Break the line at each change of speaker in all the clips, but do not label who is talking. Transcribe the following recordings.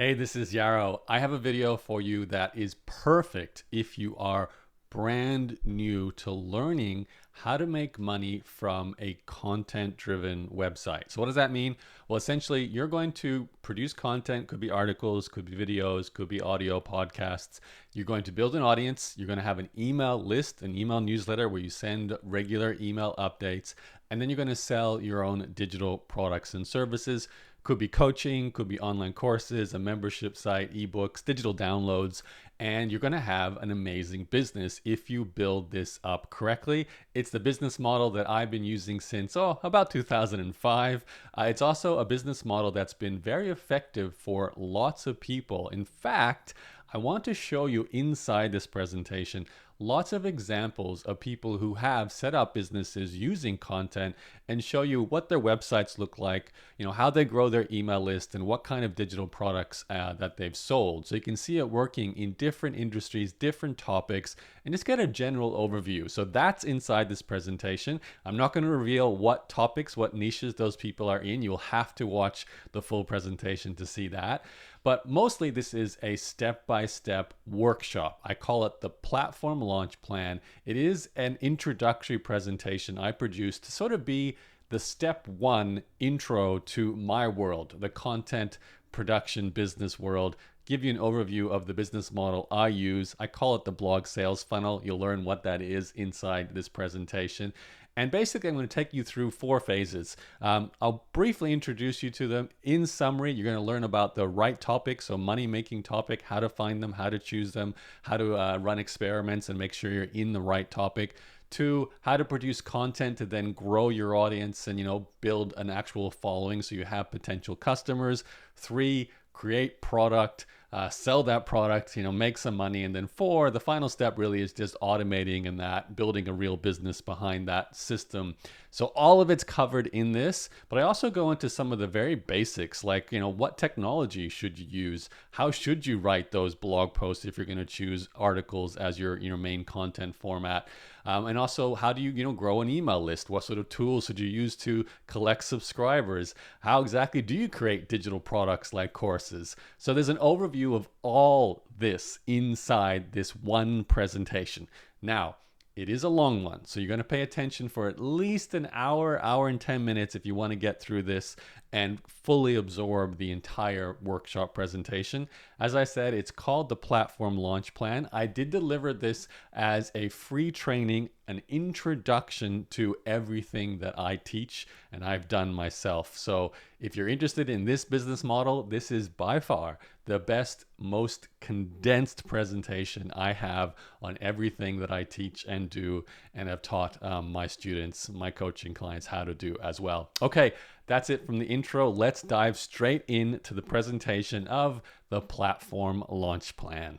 Hey, this is Yaro. I have a video for you that is perfect if you are brand new to learning how to make money from a content-driven website. So what does that mean? Well, essentially, you're going to produce content, could be articles, could be videos, could be audio podcasts. You're going to build an audience. You're going to have an email list, an email newsletter where you send regular email updates, and then you're going to sell your own digital products and services. Could be coaching, could be online courses, a membership site, ebooks, digital downloads, and you're going to have an amazing business if you build this up correctly. It's the business model that I've been using since, about 2005. It's also a business model that's been very effective for lots of people. In fact, I want to show you inside this presentation lots of examples of people who have set up businesses using content and show you what their websites look like, how they grow their email list and what kind of digital products that they've sold. So you can see it working in different industries, different topics, and just get a general overview. So that's inside this presentation. I'm not going to reveal what topics, what niches those people are in. You'll have to watch the full presentation to see that. But mostly this is a step-by-step workshop. I call it the platform launch plan. It is an introductory presentation I produced to sort of be the step one intro to my world, the content production business world. Give you an overview of the business model I use. I call it the blog sales funnel. You'll learn what that is inside this presentation. And basically, I'm going to take you through 4 phases. I'll briefly introduce you to them. In summary, you're going to learn about the right topic, so money-making topic, how to find them, how to choose them, how to run experiments and make sure you're in the right topic. 2, how to produce content to then grow your audience and build an actual following so you have potential customers. 3, create product, sell that product, make some money. And then 4, the final step really is just automating and that, building a real business behind that system. So all of it's covered in this, but I also go into some of the very basics, like, what technology should you use? How should you write those blog posts if you're going to choose articles as your main content format? And also, how do you grow an email list? What sort of tools should you use to collect subscribers? How exactly do you create digital products like courses? So there's an overview of all this inside this one presentation. Now, it is a long one, so you're going to pay attention for at least an hour and 10 minutes if you want to get through this and fully absorb the entire workshop presentation. As I said, it's called the Platform Launch Plan. I did deliver this as a free training, an introduction to everything that I teach and I've done myself. So if you're interested in this business model, this is by far the best, most condensed presentation I have on everything that I teach and do and have taught my students, my coaching clients how to do as well. Okay, that's it from the intro. Let's dive straight into the presentation of the Platform Launch Plan.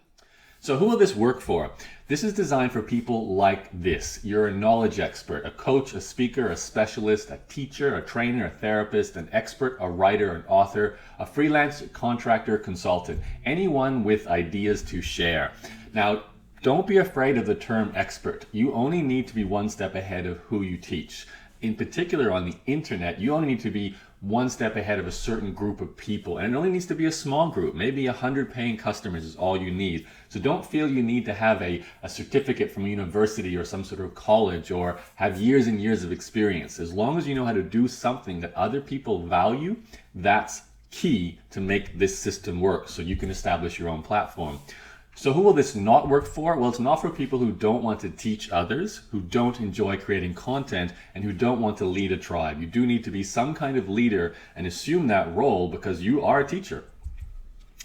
So who will this work for? This is designed for people like this. You're a knowledge expert, a coach, a speaker, a specialist, a teacher, a trainer, a therapist, an expert, a writer, an author, a freelance contractor, consultant, anyone with ideas to share. Now, don't be afraid of the term expert. You only need to be one step ahead of who you teach. In particular, on the internet, you only need to be one step ahead of a certain group of people. And it only needs to be a small group. Maybe 100 paying customers is all you need. So don't feel you need to have a certificate from a university or some sort of college or have years and years of experience. As long as you know how to do something that other people value, that's key to make this system work so you can establish your own platform. So who will this not work for? Well, it's not for people who don't want to teach others, who don't enjoy creating content, and who don't want to lead a tribe. You do need to be some kind of leader and assume that role because you are a teacher.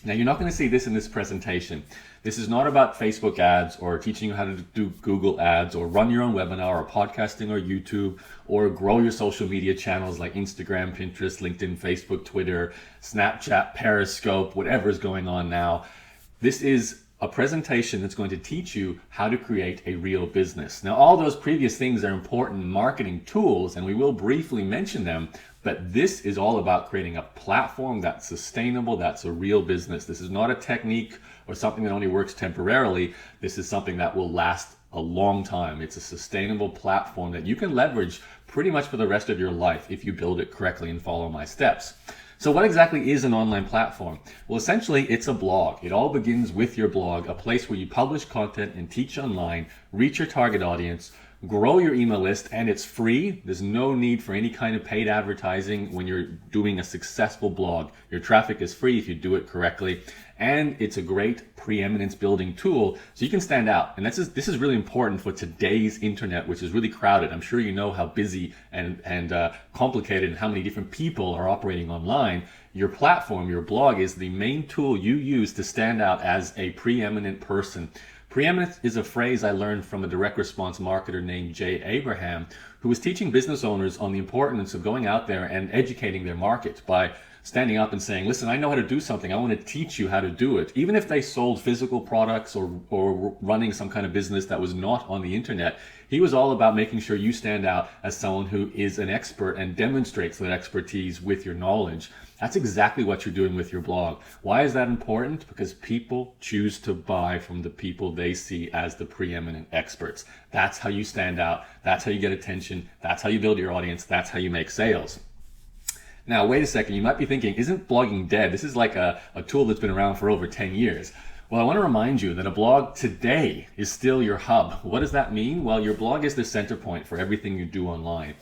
Now, you're not going to see this in this presentation. This is not about Facebook ads or teaching you how to do Google ads or run your own webinar or podcasting or YouTube or grow your social media channels like Instagram, Pinterest, LinkedIn, Facebook, Twitter, Snapchat, Periscope, whatever is going on now. This is a presentation that's going to teach you how to create a real business. Now, all those previous things are important marketing tools, and we will briefly mention them, but this is all about creating a platform that's sustainable, that's a real business. This is not a technique or something that only works temporarily. This is something that will last a long time. It's a sustainable platform that you can leverage pretty much for the rest of your life if you build it correctly and follow my steps. So what exactly is an online platform? Well, essentially it's a blog. It all begins with your blog, a place where you publish content and teach online, reach your target audience, grow your email list, and it's free. There's no need for any kind of paid advertising when you're doing a successful blog. Your traffic is free if you do it correctly, and it's a great preeminence building tool so you can stand out. And this is really important for today's internet, which is really crowded. I'm sure you know how busy and complicated and how many different people are operating online. Your platform, your blog, is the main tool you use to stand out as a preeminent person. Preeminence is a phrase I learned from a direct response marketer named Jay Abraham, who was teaching business owners on the importance of going out there and educating their market by standing up and saying, listen, I know how to do something. I want to teach you how to do it. Even if they sold physical products or running some kind of business that was not on the internet, he was all about making sure you stand out as someone who is an expert and demonstrates that expertise with your knowledge. That's exactly what you're doing with your blog. Why is that important? Because people choose to buy from the people they see as the preeminent experts. That's how you stand out. That's how you get attention. That's how you build your audience. That's how you make sales. Now, wait a second. You might be thinking, isn't blogging dead? This is like a tool that's been around for over 10 years. Well, I want to remind you that a blog today is still your hub. What does that mean? Well, your blog is the center point for everything you do online.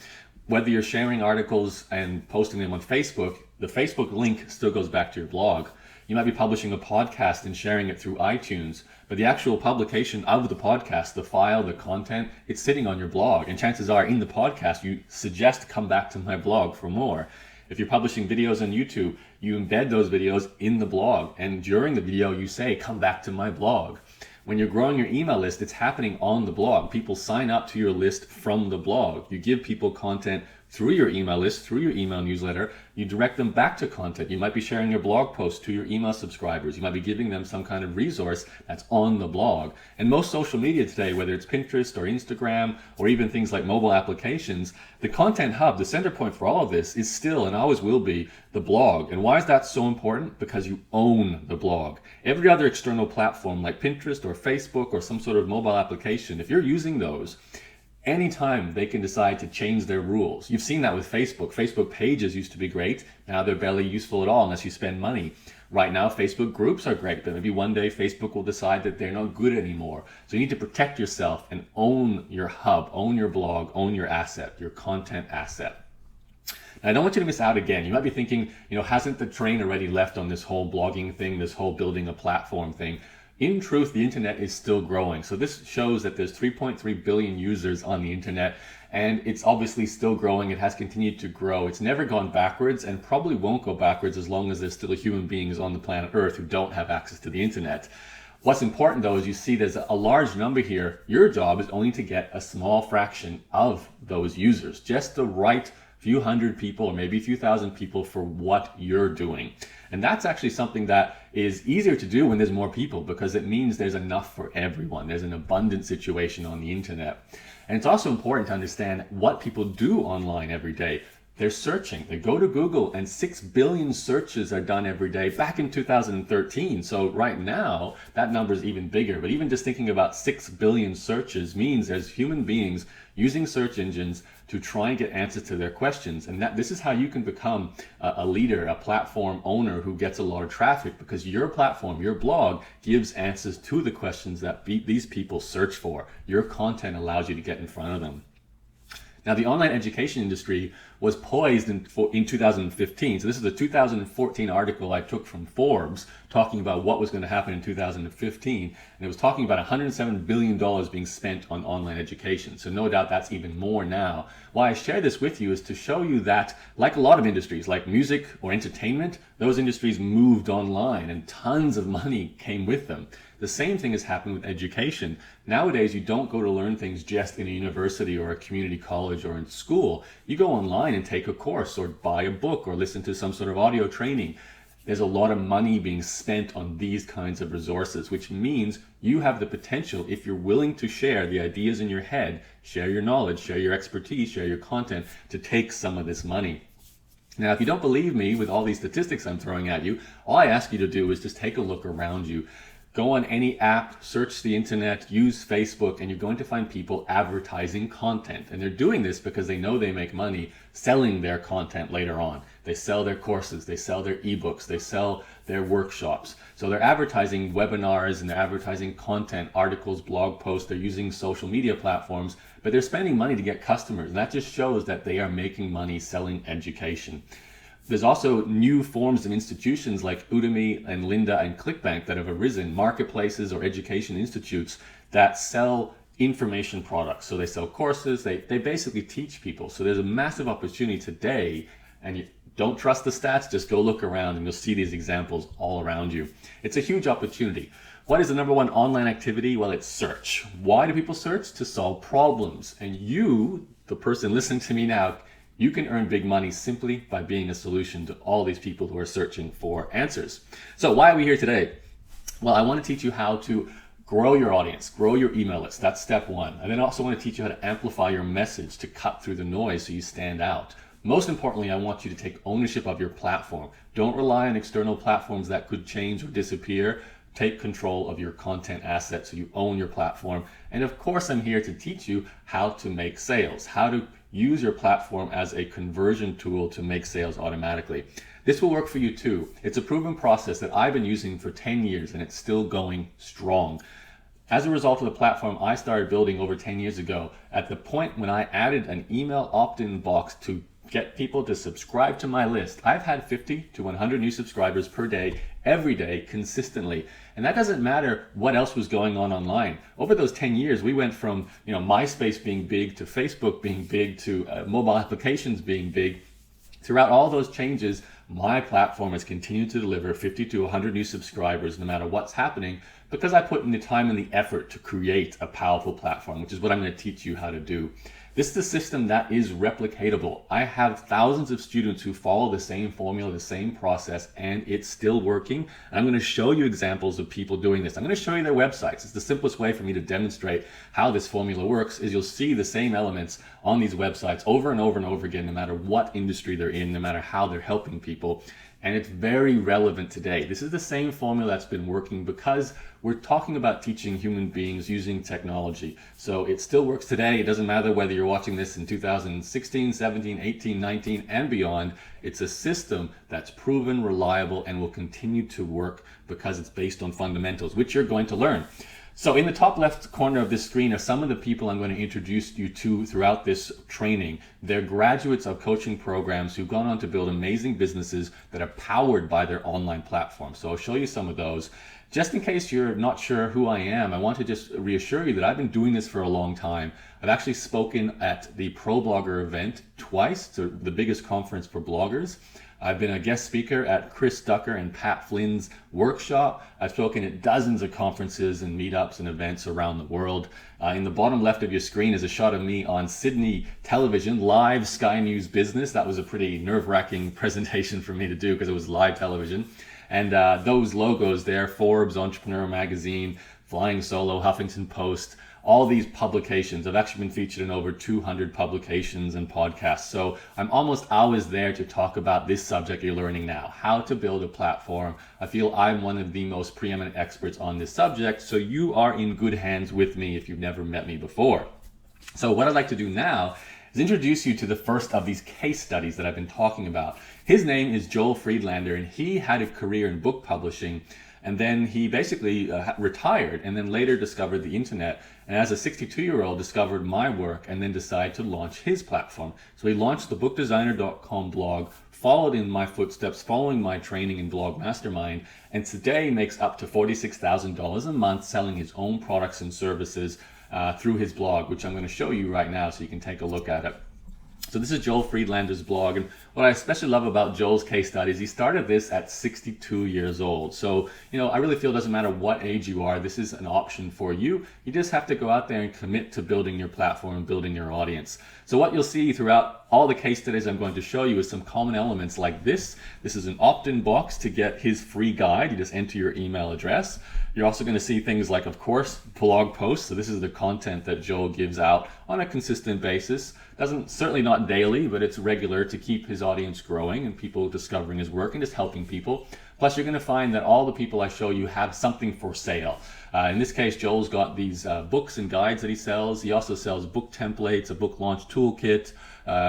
Whether you're sharing articles and posting them on Facebook, the Facebook link still goes back to your blog. You might be publishing a podcast and sharing it through iTunes, but the actual publication of the podcast, the file, the content, it's sitting on your blog. And chances are in the podcast, you suggest come back to my blog for more. If you're publishing videos on YouTube, you embed those videos in the blog. And during the video, you say, come back to my blog. When you're growing your email list, it's happening on the blog. People sign up to your list from the blog. You give people content through your email list, through your email newsletter. You direct them back to content. You might be sharing your blog post to your email subscribers. You might be giving them some kind of resource that's on the blog. And most social media today, whether it's Pinterest or Instagram or even things like mobile applications, the content hub, the center point for all of this is still and always will be the blog. And why is that so important? Because you own the blog. Every other external platform like Pinterest or Facebook or some sort of mobile application, if you're using those, anytime they can decide to change their rules. You've seen that with Facebook. Facebook pages used to be great. Now they're barely useful at all unless you spend money. Right now, Facebook groups are great, but maybe one day Facebook will decide that they're not good anymore. So you need to protect yourself and own your hub, own your blog, own your asset, your content asset. Now, I don't want you to miss out again. You might be thinking, hasn't the train already left on this whole blogging thing, this whole building a platform thing? In truth, the internet is still growing. So this shows that there's 3.3 billion users on the internet, and it's obviously still growing. It has continued to grow. It's never gone backwards and probably won't go backwards as long as there's still human beings on the planet Earth who don't have access to the internet. What's important though is you see there's a large number here. Your job is only to get a small fraction of those users, just the right few hundred people or maybe a few thousand people for what you're doing. And that's actually something that is easier to do when there's more people because it means there's enough for everyone. There's an abundant situation on the internet. And it's also important to understand what people do online every day. They're searching. They go to Google and 6 billion searches are done every day back in 2013. So right now, that number is even bigger. But even just thinking about 6 billion searches means there's human beings using search engines to try and get answers to their questions. And this is how you can become a leader, a platform owner who gets a lot of traffic because your platform, your blog gives answers to the questions that these people search for. Your content allows you to get in front of them. Now, the online education industry was poised in 2015. So this is a 2014 article I took from Forbes talking about what was going to happen in 2015. And it was talking about $107 billion being spent on online education. So no doubt that's even more now. Why I share this with you is to show you that, like a lot of industries, like music or entertainment, those industries moved online and tons of money came with them. The same thing has happened with education. Nowadays, you don't go to learn things just in a university or a community college or in school. You go online and take a course or buy a book or listen to some sort of audio training. There's a lot of money being spent on these kinds of resources, which means you have the potential, if you're willing to share the ideas in your head, share your knowledge, share your expertise, share your content, to take some of this money. Now, if you don't believe me with all these statistics I'm throwing at you, all I ask you to do is just take a look around you. Go on any app, search the internet, use Facebook, and you're going to find people advertising content. And they're doing this because they know they make money selling their content later on. they sell their courses, they sell their ebooks, they sell their workshops. So they're advertising webinars and they're advertising content, articles, blog posts, they're using social media platforms, but they're spending money to get customers. And that just shows that they are making money selling education. There's also new forms of institutions like Udemy and Lynda and ClickBank that have arisen, marketplaces or education institutes that sell information products. So they sell courses, they basically teach people. So there's a massive opportunity today, and you don't trust the stats, just go look around and you'll see these examples all around you. It's a huge opportunity. What is the number one online activity? Well, it's search. Why do people search? To solve problems. And you, the person listening to me now, you can earn big money simply by being a solution to all these people who are searching for answers. So why are we here today? Well, I want to teach you how to grow your audience, grow your email list. That's step one. And then I also want to teach you how to amplify your message to cut through the noise so you stand out. Most importantly, I want you to take ownership of your platform. Don't rely on external platforms that could change or disappear. Take control of your content assets so you own your platform. And of course, I'm here to teach you how to make sales, how to use your platform as a conversion tool to make sales automatically. This will work for you too. It's a proven process that I've been using for 10 years and it's still going strong. As a result of the platform I started building over 10 years ago, at the point when I added an email opt-in box to get people to subscribe to my list, I've had 50 to 100 new subscribers per day, every day, consistently. And that doesn't matter what else was going on online. Over those 10 years, we went from MySpace being big to Facebook being big to mobile applications being big. Throughout all those changes, my platform has continued to deliver 50 to 100 new subscribers no matter what's happening, because I put in the time and the effort to create a powerful platform, which is what I'm going to teach you how to do. This is a system that is replicatable. I have thousands of students who follow the same formula, the same process, and it's still working. And I'm going to show you examples of people doing this. I'm going to show you their websites. It's the simplest way for me to demonstrate how this formula works is you'll see the same elements on these websites over and over and over again, no matter what industry they're in, no matter how they're helping people. And it's very relevant today. This is the same formula that's been working because we're talking about teaching human beings using technology. So it still works today. It doesn't matter whether you're watching this in 2016, 17, 18, 19, and beyond. It's a system that's proven, reliable, and will continue to work because it's based on fundamentals, which you're going to learn. So in the top left corner of this screen are some of the people I'm going to introduce you to throughout this training. They're graduates of coaching programs who've gone on to build amazing businesses that are powered by their online platform. So I'll show you some of those. Just in case you're not sure who I am, I want to just reassure you that I've been doing this for a long time. I've actually spoken at the Pro Blogger event twice, so the biggest conference for bloggers. I've been a guest speaker at Chris Ducker and Pat Flynn's workshop. I've spoken at dozens of conferences and meetups and events around the world. In the bottom left of your screen is a shot of me on Sydney television, live Sky News Business. That was a pretty nerve-wracking presentation for me to do because it was live television. And those logos there, Forbes, Entrepreneur Magazine, Flying Solo, Huffington Post, all these publications. I've actually been featured in over 200 publications and podcasts. So I'm almost always there to talk about this subject you're learning now, how to build a platform. I feel I'm one of the most preeminent experts on this subject, so you are in good hands with me if you've never met me before. So what I'd like to do now is introduce you to the first of these case studies that I've been talking about. His name is Joel Friedlander, and he had a career in book publishing. And then he basically retired and then later discovered the internet. And as a 62-year-old, discovered my work and then decided to launch his platform. So he launched the bookdesigner.com blog, followed in my footsteps, following my training in Blog Mastermind, and today makes up to $46,000 a month selling his own products and services through his blog, which I'm going to show you right now so you can take a look at it. So this is Joel Friedlander's blog, and what I especially love about Joel's case study is he started this at 62 years old. So, I really feel it doesn't matter what age you are, this is an option for you. You just have to go out there and commit to building your platform and building your audience. So what you'll see throughout all the case studies I'm going to show you is some common elements like this. This is an opt-in box to get his free guide. You just enter your email address. You're also going to see things like, of course, blog posts. So this is the content that Joel gives out on a consistent basis. Certainly not daily, but it's regular to keep his audience growing and people discovering his work and just helping people. Plus, you're going to find that all the people I show you have something for sale. In this case, Joel's got these books and guides that he sells. He also sells book templates, a book launch toolkit,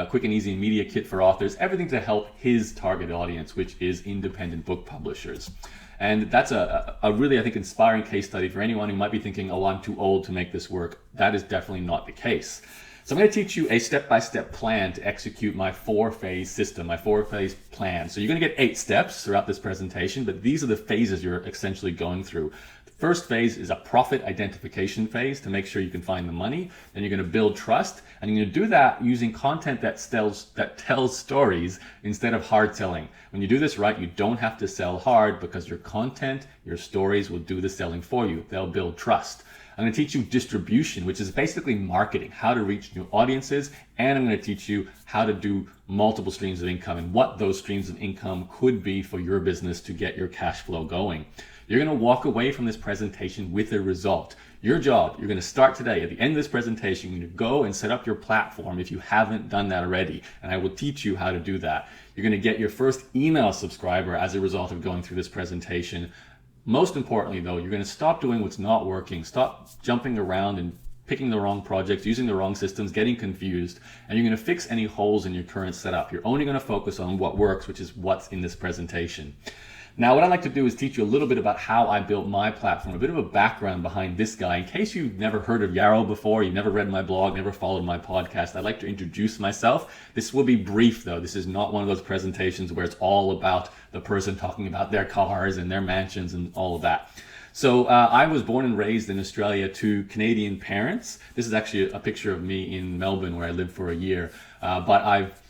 quick and easy media kit for authors, everything to help his target audience, which is independent book publishers. And that's a really, I think, inspiring case study for anyone who might be thinking, oh, I'm too old to make this work. That is definitely not the case. So I'm going to teach you a step-by-step plan to execute my 4-phase system, my 4-phase plan. So you're going to get 8 steps throughout this presentation, but these are the phases you're essentially going through. The first phase is a profit identification phase to make sure you can find the money. Then you're going to build trust, and you're going to do that using content that tells stories instead of hard selling. When you do this right, you don't have to sell hard because your content, your stories will do the selling for you. They'll build trust. I'm going to teach you distribution, which is basically marketing, how to reach new audiences, and I'm going to teach you how to do multiple streams of income and what those streams of income could be for your business to get your cash flow going. You're going to walk away from this presentation with a result. Your job, you're going to start today. At the end of this presentation, you're going to go and set up your platform if you haven't done that already, and I will teach you how to do that. You're going to get your first email subscriber as a result of going through this presentation. Most importantly, though, you're going to stop doing what's not working. Stop jumping around and picking the wrong projects, using the wrong systems, getting confused, and you're going to fix any holes in your current setup. You're only going to focus on what works, which is what's in this presentation. Now, what I'd like to do is teach you a little bit about how I built my platform, a bit of a background behind this guy. In case you've never heard of Yaro before, you've never read my blog, never followed my podcast, I'd like to introduce myself. This will be brief, though. This is not one of those presentations where it's all about the person talking about their cars and their mansions and all of that. So I was born and raised in Australia to Canadian parents. This is actually a picture of me in Melbourne where I lived for a year, but I've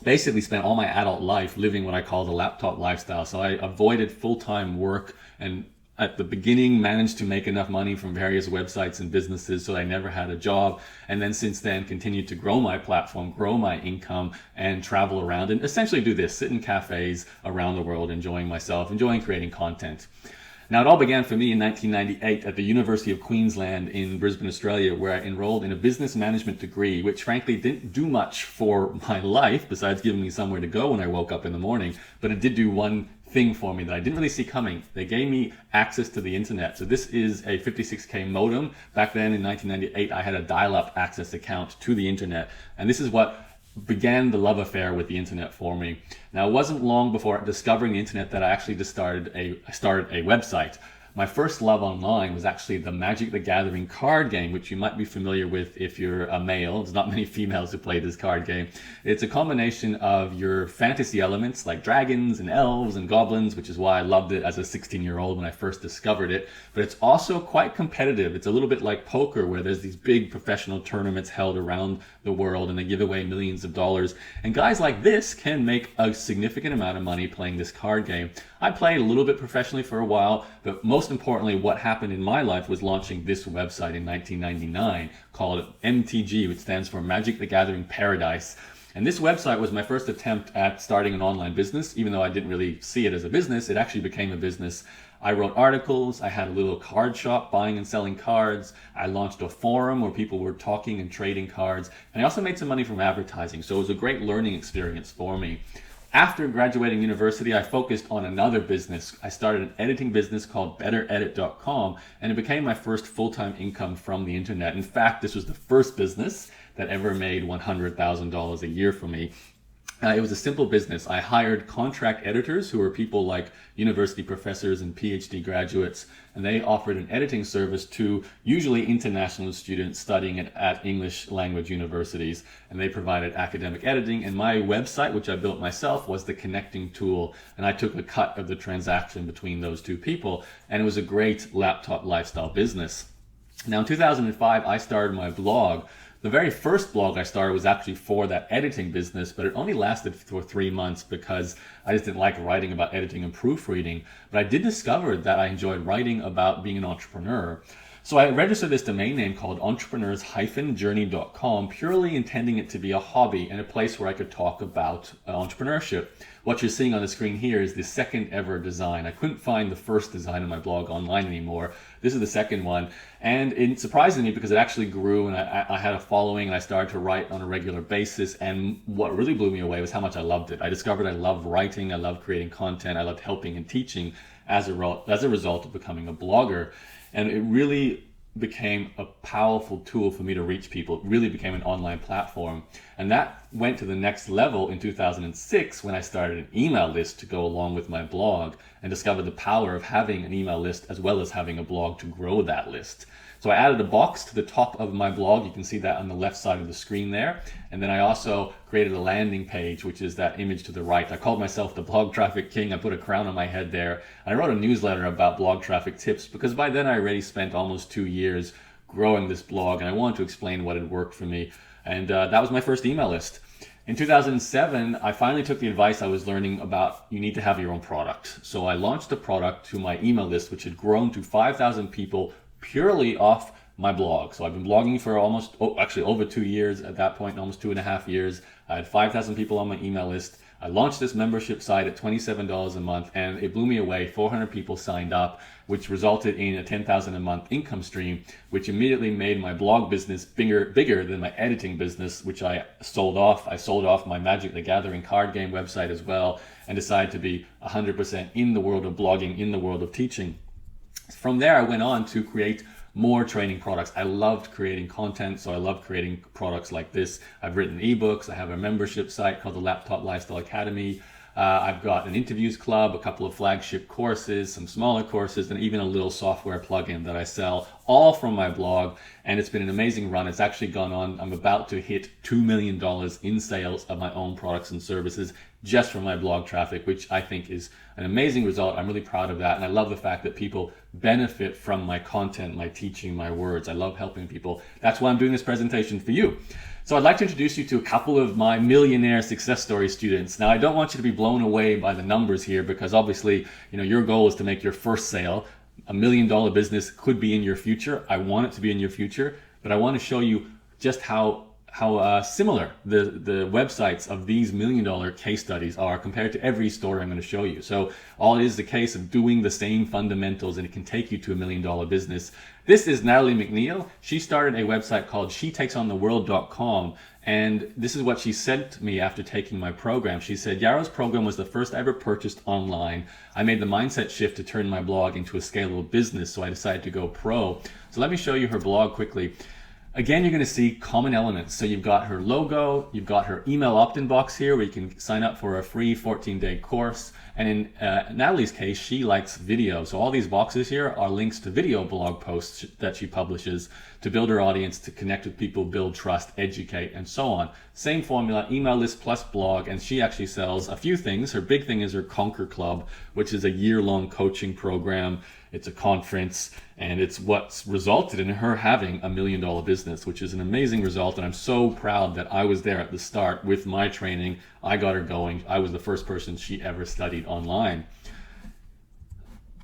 basically spent all my adult life living what I call the laptop lifestyle. So I avoided full-time work, and at the beginning managed to make enough money from various websites and businesses so I never had a job. And then since then continued to grow my platform, grow my income, and travel around and essentially do this, sit in cafes around the world, enjoying myself, enjoying creating content. Now, it all began for me in 1998 at the University of Queensland in Brisbane, Australia, where I enrolled in a business management degree, which frankly didn't do much for my life besides giving me somewhere to go when I woke up in the morning. But it did do one thing for me that I didn't really see coming. They gave me access to the internet. So this is a 56K modem. Back then in 1998, I had a dial-up access account to the internet. And this is what began the love affair with the internet for me. Now, it wasn't long before discovering the internet that I actually just started a website. My first love online was actually the Magic the Gathering card game, which you might be familiar with if you're a male. There's not many females who play this card game. It's a combination of your fantasy elements like dragons and elves and goblins, which is why I loved it as a 16-year-old when I first discovered it. But it's also quite competitive. It's a little bit like poker, where there's these big professional tournaments held around the world and they give away millions of dollars. And guys like this can make a significant amount of money playing this card game. I played a little bit professionally for a while, but most importantly, what happened in my life was launching this website in 1999 called MTG, which stands for Magic the Gathering Paradise. And this website was my first attempt at starting an online business. Even though I didn't really see it as a business, it actually became a business. I wrote articles, I had a little card shop buying and selling cards, I launched a forum where people were talking and trading cards, and I also made some money from advertising, so it was a great learning experience for me. After graduating university, I focused on another business. I started an editing business called betteredit.com, and it became my first full-time income from the internet. In fact, this was the first business that ever made $100,000 a year for me. It was a simple business. I hired contract editors who were people like university professors and PhD graduates, and they offered an editing service to usually international students studying at English language universities, and they provided academic editing, and my website, which I built myself, was the connecting tool, and I took a cut of the transaction between those two people, and it was a great laptop lifestyle business. Now in 2005, I started my blog. The very first blog I started was actually for that editing business, but it only lasted for 3 months because I just didn't like writing about editing and proofreading. But I did discover that I enjoyed writing about being an entrepreneur. So I registered this domain name called entrepreneurs-journey.com, purely intending it to be a hobby and a place where I could talk about entrepreneurship. What you're seeing on the screen here is the second ever design. I couldn't find the first design of my blog online anymore. This is the second one. And it surprised me because it actually grew, and I had a following, and I started to write on a regular basis. And what really blew me away was how much I loved it. I discovered I loved writing, I loved creating content, I loved helping and teaching as a result of becoming a blogger. And it really became a powerful tool for me to reach people. It really became an online platform. And that went to the next level in 2006 when I started an email list to go along with my blog and discovered the power of having an email list as well as having a blog to grow that list. So I added a box to the top of my blog. You can see that on the left side of the screen there. And then I also created a landing page, which is that image to the right. I called myself the blog traffic king. I put a crown on my head there. And I wrote a newsletter about blog traffic tips because by then I already spent almost 2 years growing this blog and I wanted to explain what had worked for me. And that was my first email list. In 2007, I finally took the advice I was learning about you need to have your own product. So I launched a product to my email list, which had grown to 5,000 people purely off my blog. So I've been blogging for almost, actually over 2 years at that point, almost 2.5 years. I had 5,000 people on my email list. I launched this membership site at $27 a month and it blew me away. 400 people signed up, which resulted in a $10,000 a month income stream, which immediately made my blog business bigger than my editing business, which I sold off. I sold off my Magic the Gathering card game website as well and decided to be 100% in the world of blogging, in the world of teaching. From there, I went on to create more training products. I loved creating content, so I loved creating products like this. I've written ebooks. I have a membership site called the Laptop Lifestyle Academy. I've got an interviews club, a couple of flagship courses, some smaller courses, and even a little software plugin that I sell, all from my blog. And it's been an amazing run. It's actually gone on. I'm about to hit $2 million in sales of my own products and services just from my blog traffic, which I think is an amazing result. I'm really proud of that. And I love the fact that people benefit from my content, my teaching, my words. I love helping people. That's why I'm doing this presentation for you. So I'd like to introduce you to a couple of my millionaire success story students. Now, I don't want you to be blown away by the numbers here because obviously, your goal is to make your first sale. $1 million business could be in your future. I want it to be in your future, but I want to show you just how similar the websites of these $1 million case studies are compared to every story I'm going to show you. So all it is the case of doing the same fundamentals and it can take you to $1 million business. This is Natalie McNeil. She started a website called shetakesontheworld.com, and this is what she said to me after taking my program. She said, "YARO'S program was the first I ever purchased online. I made the mindset shift to turn my blog into a scalable business, so I decided to go pro." So let me show you her blog quickly. Again, you're going to see common elements. So you've got her logo, you've got her email opt-in box here where you can sign up for a free 14-day course. And in Natalie's case, she likes video. So all these boxes here are links to video blog posts that she publishes to build her audience, to connect with people, build trust, educate, and so on. Same formula, email list plus blog, and she actually sells a few things. Her big thing is her Conquer Club, which is a year-long coaching program. It's a conference, and it's what's resulted in her having $1 million business, which is an amazing result. And I'm so proud that I was there at the start with my training. I got her going. I was the first person she ever studied online.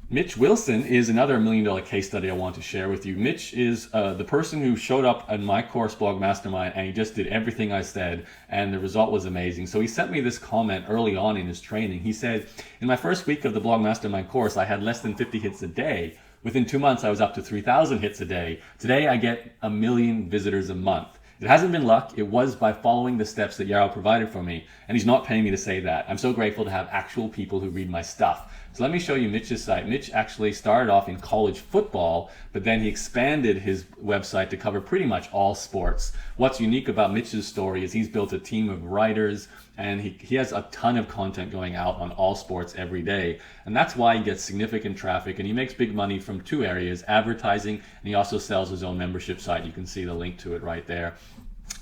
Mitch Wilson is another $1 million case study I want to share with you. Mitch is the person who showed up in my course Blog Mastermind and he just did everything I said and the result was amazing. So he sent me this comment early on in his training. He said, "In my first week of the Blog Mastermind course, I had less than 50 hits a day. Within 2 months, I was up to 3,000 hits a day. Today, I get 1 million visitors a month. It hasn't been luck. It was by following the steps that Yaro provided for me. And he's not paying me to say that. I'm so grateful to have actual people who read my stuff." So let me show you Mitch's site. Mitch actually started off in college football, but then he expanded his website to cover pretty much all sports. What's unique about Mitch's story is he's built a team of writers and he has a ton of content going out on all sports every day. And that's why he gets significant traffic and he makes big money from 2 areas, advertising, and he also sells his own membership site. You can see the link to it right there.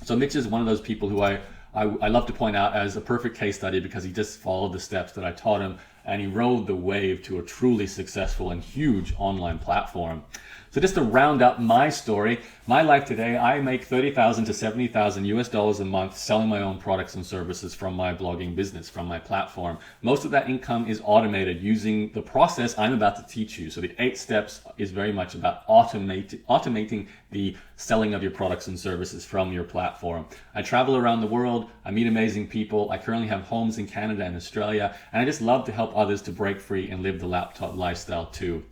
So Mitch is one of those people who I love to point out as a perfect case study because he just followed the steps that I taught him and he rode the wave to a truly successful and huge online platform. So just to round up my story, my life today, I make $30,000 to $70,000 US a month selling my own products and services from my blogging business, from my platform. Most of that income is automated using the process I'm about to teach you. So the 8 steps is very much about automating the selling of your products and services from your platform. I travel around the world, I meet amazing people. I currently have homes in Canada and Australia, and I just love to help others to break free and live the laptop lifestyle too.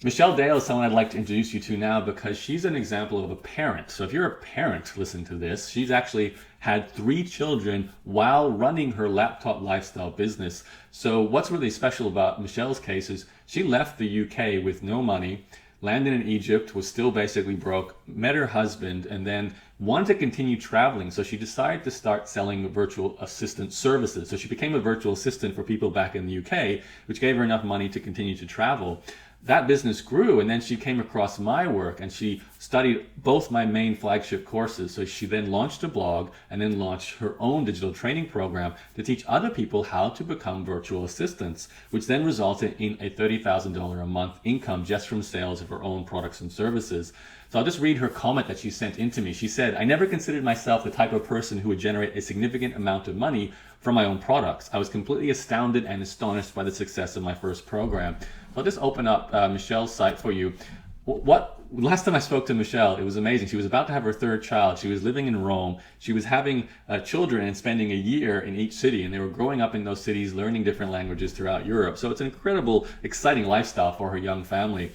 Michelle Dale is someone I'd like to introduce you to now because she's an example of a parent. So if you're a parent, listen to this. She's actually had 3 children while running her laptop lifestyle business. So what's really special about Michelle's case is she left the UK with no money, landed in Egypt, was still basically broke, met her husband, and then wanted to continue traveling. So she decided to start selling virtual assistant services. So she became a virtual assistant for people back in the UK, which gave her enough money to continue to travel. That business grew, and then she came across my work and she studied both my main flagship courses. So she then launched a blog and then launched her own digital training program to teach other people how to become virtual assistants, which then resulted in a $30,000 a month income just from sales of her own products and services. So I'll just read her comment that she sent into me. She said, "I never considered myself the type of person who would generate a significant amount of money from my own products. I was completely astounded and astonished by the success of my first program." I'll just open up Michelle's site for you. Last time I spoke to Michelle, it was amazing. She was about to have her third child. She was living in Rome. She was having children and spending a year in each city, and they were growing up in those cities, learning different languages throughout Europe. So it's an incredible, exciting lifestyle for her young family.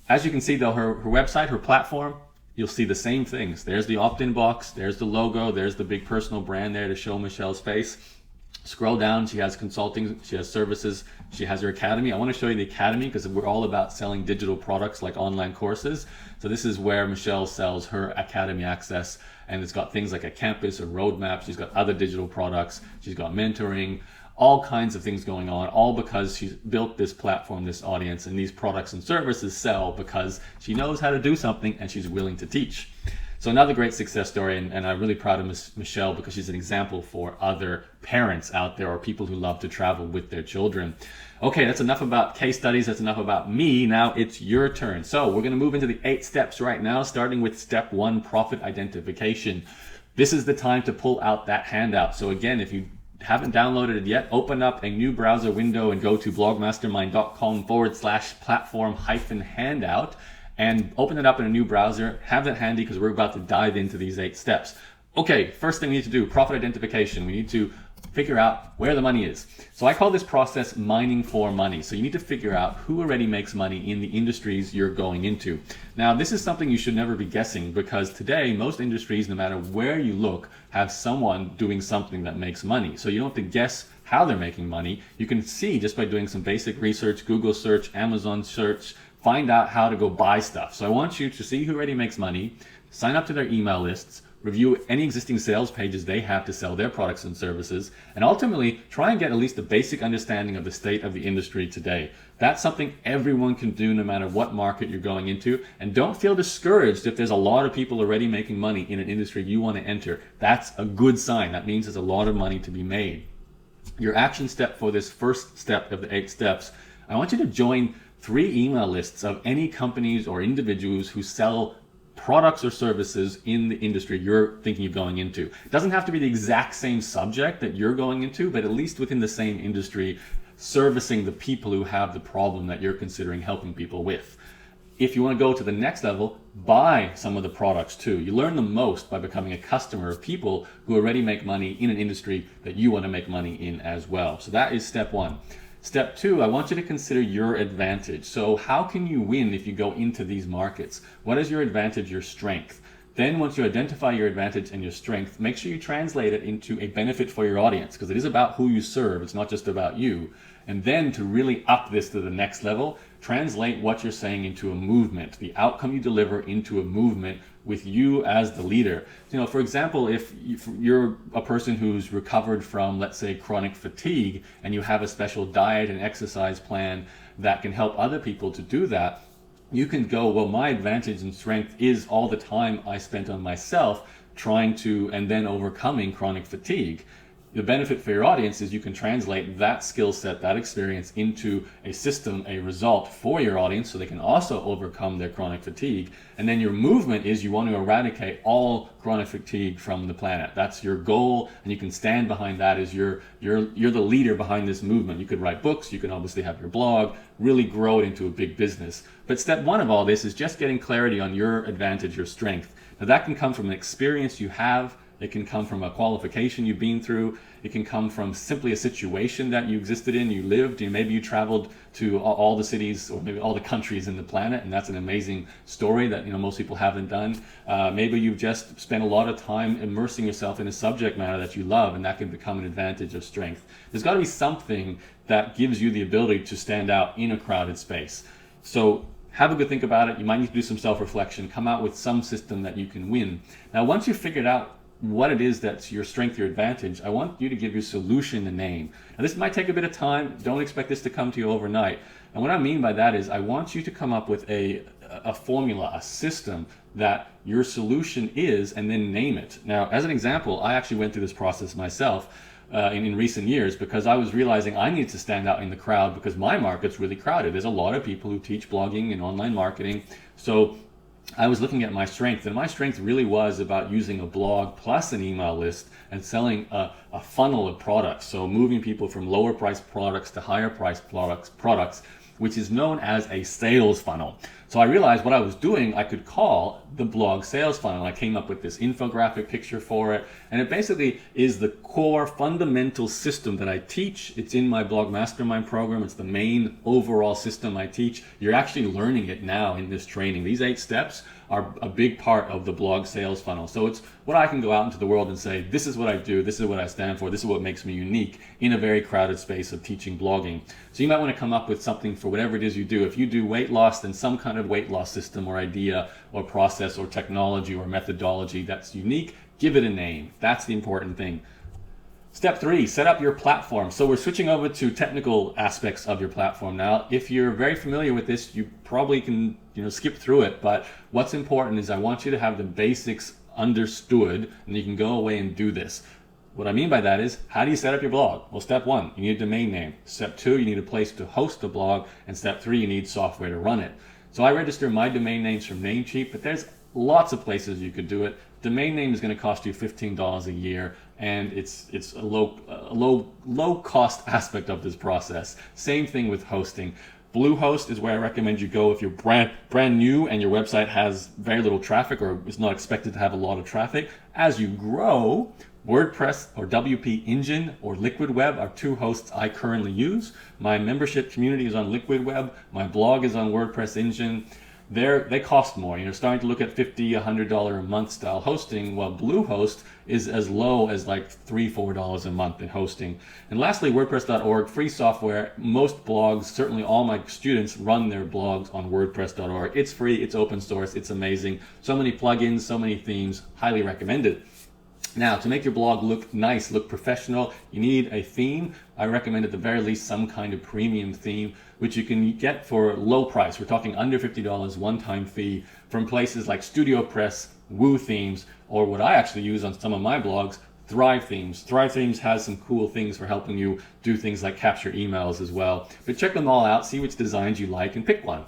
As you can see though, her website, her platform, you'll see the same things. There's the opt-in box, there's the logo, there's the big personal brand there to show Michelle's face. Scroll down, she has consulting, she has services, she has her academy. I want to show you the academy because we're all about selling digital products like online courses. So this is where Michelle sells her academy access, and it's got things like a campus, a roadmap. She's got other digital products, she's got mentoring, all kinds of things going on, all because she's built this platform, this audience, and these products and services sell because she knows how to do something and she's willing to teach. So another great success story, and I'm really proud of Michelle because she's an example for other parents out there or people who love to travel with their children. Okay, that's enough about case studies. That's enough about me. Now it's your turn. So we're going to move into the 8 steps right now, starting with step 1, profit identification. This is the time to pull out that handout. So again, if you haven't downloaded it yet, open up a new browser window and go to blogmastermind.com/platform-handout. and open it up in a new browser. Have that handy because we're about to dive into these 8 steps. Okay, first thing we need to do, profit identification. We need to figure out where the money is. So I call this process mining for money. So you need to figure out who already makes money in the industries you're going into. Now, this is something you should never be guessing because today, most industries, no matter where you look, have someone doing something that makes money. So you don't have to guess how they're making money. You can see just by doing some basic research, Google search, Amazon search, find out how to go buy stuff. So I want you to see who already makes money, sign up to their email lists, review any existing sales pages they have to sell their products and services, and ultimately try and get at least a basic understanding of the state of the industry today. That's something everyone can do no matter what market you're going into. And don't feel discouraged if there's a lot of people already making money in an industry you want to enter. That's a good sign. That means there's a lot of money to be made. Your action step for this first step of the 8 steps, I want you to join 3 email lists of any companies or individuals who sell products or services in the industry you're thinking of going into. It doesn't have to be the exact same subject that you're going into, but at least within the same industry, servicing the people who have the problem that you're considering helping people with. If you want to go to the next level, buy some of the products too. You learn the most by becoming a customer of people who already make money in an industry that you want to make money in as well. So that is step 1. Step 2, I want you to consider your advantage. So how can you win if you go into these markets? What is your advantage, your strength? Then once you identify your advantage and your strength, make sure you translate it into a benefit for your audience because it is about who you serve. It's not just about you. And then to really up this to the next level, translate what you're saying into a movement, the outcome you deliver into a movement with you as the leader. You know, for example, if you're a person who's recovered from, let's say, chronic fatigue, and you have a special diet and exercise plan that can help other people to do that, you can go, well, my advantage and strength is all the time I spent on myself trying to and then overcoming chronic fatigue. The benefit for your audience is you can translate that skill set, that experience into a system, a result for your audience so they can also overcome their chronic fatigue. And then your movement is you want to eradicate all chronic fatigue from the planet. That's your goal, and you can stand behind that as you're the leader behind this movement. You could write books, you can obviously have your blog, really grow it into a big business. But step 1 of all this is just getting clarity on your advantage, your strength. Now that can come from an experience you have. It can come from a qualification you've been through. It can come from simply a situation that you existed in, you lived, maybe you traveled to all the cities or maybe all the countries in the planet, and that's an amazing story that most people haven't done. Maybe you've just spent a lot of time immersing yourself in a subject matter that you love, and that can become an advantage or strength. There's got to be something that gives you the ability to stand out in a crowded space. So have a good think about it. You might need to do some self-reflection, come out with some system that you can win. Now, once you've figured out what it is that's your strength, your advantage, I want you to give your solution a name. Now, this might take a bit of time. Don't expect this to come to you overnight. And what I mean by that is I want you to come up with a formula, a system that your solution is, and then name it. Now, as an example, I actually went through this process myself in recent years, because I was realizing I needed to stand out in the crowd because my market's really crowded. There's a lot of people who teach blogging and online marketing. So I was looking at my strength, and my strength really was about using a blog plus an email list and selling a funnel of products. So moving people from lower priced products to higher priced products, which is known as a sales funnel. So I realized what I was doing, I could call the blog sales funnel. I came up with this infographic picture for it, and it basically is the core fundamental system that I teach. It's in my blog mastermind program. It's the main overall system I teach. You're actually learning it now in this training. These 8 steps are a big part of the blog sales funnel. So it's what I can go out into the world and say, this is what I do, this is what I stand for, this is what makes me unique in a very crowded space of teaching blogging. So you might want to come up with something for whatever it is you do. If you do weight loss, then some kind of weight loss system or idea or process or technology or methodology that's unique, give it a name. That's the important thing. Step 3, set up your platform. So we're switching over to technical aspects of your platform now. If you're very familiar with this, you probably can skip through it, but what's important is I want you to have the basics understood, and you can go away and do this. What I mean by that is, how do you set up your blog? Well, step 1, you need a domain name. Step 2, you need a place to host the blog, and step 3, you need software to run it. So I register my domain names from Namecheap, but there's lots of places you could do it. Domain name is going to cost you $15 a year, and it's a low cost aspect of this process. Same thing with hosting. Bluehost is where I recommend you go if you're brand new and your website has very little traffic or is not expected to have a lot of traffic. As you grow, WordPress or WP Engine or Liquid Web are 2 hosts I currently use. My membership community is on Liquid Web. My blog is on WordPress Engine. They cost more. You're starting to look at $50, $100 a month style hosting, while Bluehost is as low as like $3, $4 a month in hosting. And lastly, WordPress.org, free software. Most blogs, certainly all my students, run their blogs on WordPress.org. It's free, it's open source, it's amazing. So many plugins, so many themes, highly recommended. Now, to make your blog look nice, look professional, you need a theme. I recommend at the very least some kind of premium theme, which you can get for low price. We're talking under $50 one-time fee from places like StudioPress, Woo Themes, or what I actually use on some of my blogs, Thrive Themes. Thrive Themes has some cool things for helping you do things like capture emails as well. But check them all out, see which designs you like, and pick one.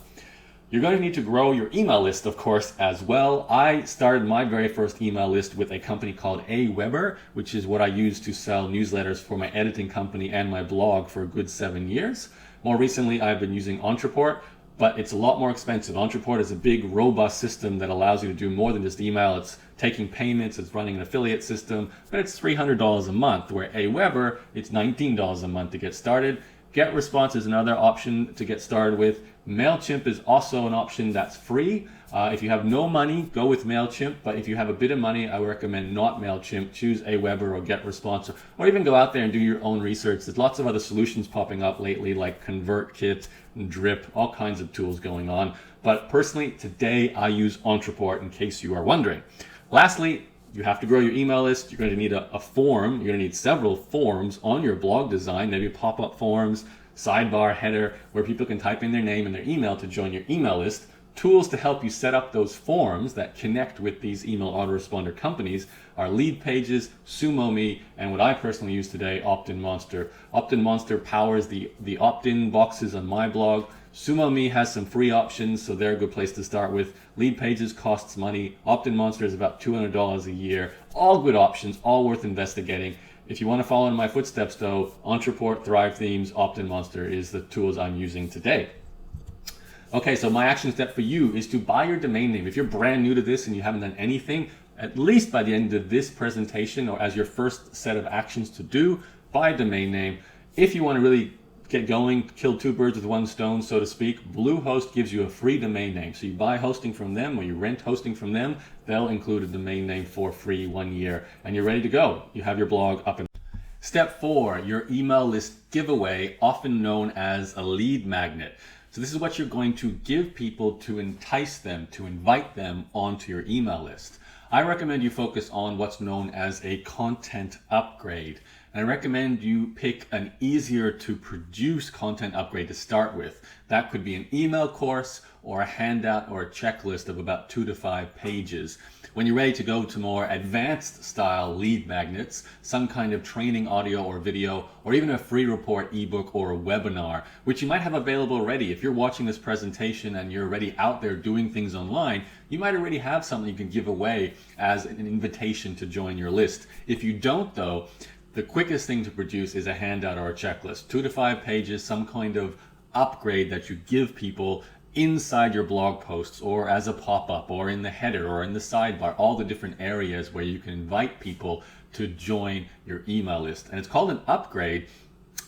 You're going to need to grow your email list, of course, as well. I started my very first email list with a company called Aweber, which is what I use to sell newsletters for my editing company and my blog for a good 7 years. More recently, I've been using Entreport, but it's a lot more expensive. Entreport is a big, robust system that allows you to do more than just email. It's taking payments, it's running an affiliate system, but it's $300 a month, where Aweber, it's $19 a month to get started. GetResponse is another option to get started with. MailChimp is also an option that's free. If you have no money, go with MailChimp, but if you have a bit of money, I would recommend not MailChimp. Choose Aweber or GetResponse, or even go out there and do your own research. There's lots of other solutions popping up lately, like ConvertKit and Drip, all kinds of tools going on. But personally, today I use Entreport, in case you are wondering. Lastly, you have to grow your email list. You're going to need a form. You're going to need several forms on your blog design, maybe pop-up forms, sidebar, header, where people can type in their name and their email to join your email list. Tools to help you set up those forms that connect with these email autoresponder companies are Lead Pages, SumoMe, and what I personally use today, OptinMonster. OptinMonster powers the opt-in boxes on my blog. SumoMe has some free options, so they're a good place to start with. Lead Pages costs money. OptinMonster is about $200 a year. All good options, all worth investigating. If you want to follow in my footsteps though, Entreport, Thrive Themes, OptinMonster is the tools I'm using today. Okay, so my action step for you is to buy your domain name. If you're brand new to this and you haven't done anything, at least by the end of this presentation or as your first set of actions to do, buy a domain name. If you want to really get going, kill 2 birds with 1 stone, so to speak, Bluehost gives you a free domain name. So you buy hosting from them or you rent hosting from them, they'll include a domain name for free 1 year, and you're ready to go. You have your blog up and Step 4, your email list giveaway, often known as a lead magnet. So this is what you're going to give people to entice them, to invite them onto your email list. I recommend you focus on what's known as a content upgrade. And I recommend you pick an easier to produce content upgrade to start with. That could be an email course or a handout or a checklist of about 2 to 5 pages. When you're ready to go to more advanced style lead magnets, some kind of training audio or video, or even a free report ebook or a webinar, which you might have available already. If you're watching this presentation and you're already out there doing things online, you might already have something you can give away as an invitation to join your list. If you don't though, the quickest thing to produce is a handout or a checklist. 2 to 5 pages, some kind of upgrade that you give people inside your blog posts or as a pop-up or in the header or in the sidebar, all the different areas where you can invite people to join your email list. And it's called an upgrade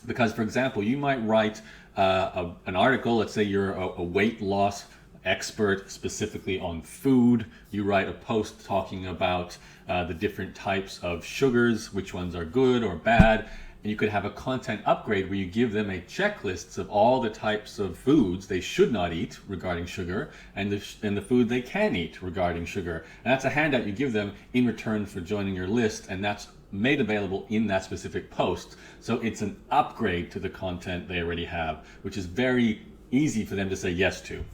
because, for example, you might write an article. Let's say you're a weight loss expert specifically on food. You write a post talking about the different types of sugars, which ones are good or bad. And you could have a content upgrade where you give them a checklist of all the types of foods they should not eat regarding sugar and the food they can eat regarding sugar. And that's a handout you give them in return for joining your list, and that's made available in that specific post. So it's an upgrade to the content they already have, which is very easy for them to say yes to.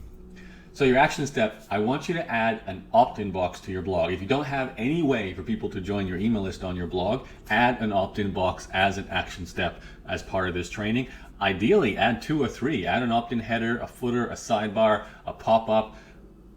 So your action step, I want you to add an opt-in box to your blog. If you don't have any way for people to join your email list on your blog, add an opt-in box as an action step as part of this training. Ideally, add 2 or 3. Add an opt-in header, a footer, a sidebar, a pop-up.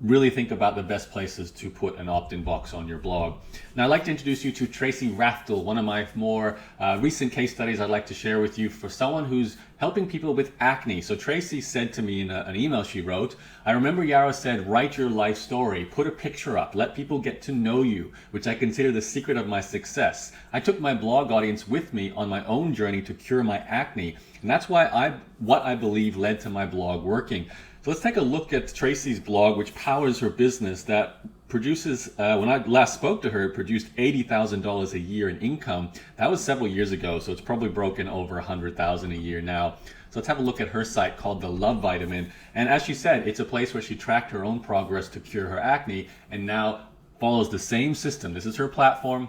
Really think about the best places to put an opt-in box on your blog. Now I'd like to introduce you to Tracy Raftel, one of my more recent case studies I'd like to share with you for someone who's helping people with acne. So Tracy said to me in an email she wrote, I remember Yaro said, write your life story, put a picture up, let people get to know you, which I consider the secret of my success. I took my blog audience with me on my own journey to cure my acne. And that's why what I believe led to my blog working. So let's take a look at Tracy's blog, which powers her business that produces, when I last spoke to her, it produced $80,000 a year in income. That was several years ago, so it's probably broken over $100,000 a year now. So let's have a look at her site called The Love Vitamin. And as she said, it's a place where she tracked her own progress to cure her acne and now follows the same system. This is her platform.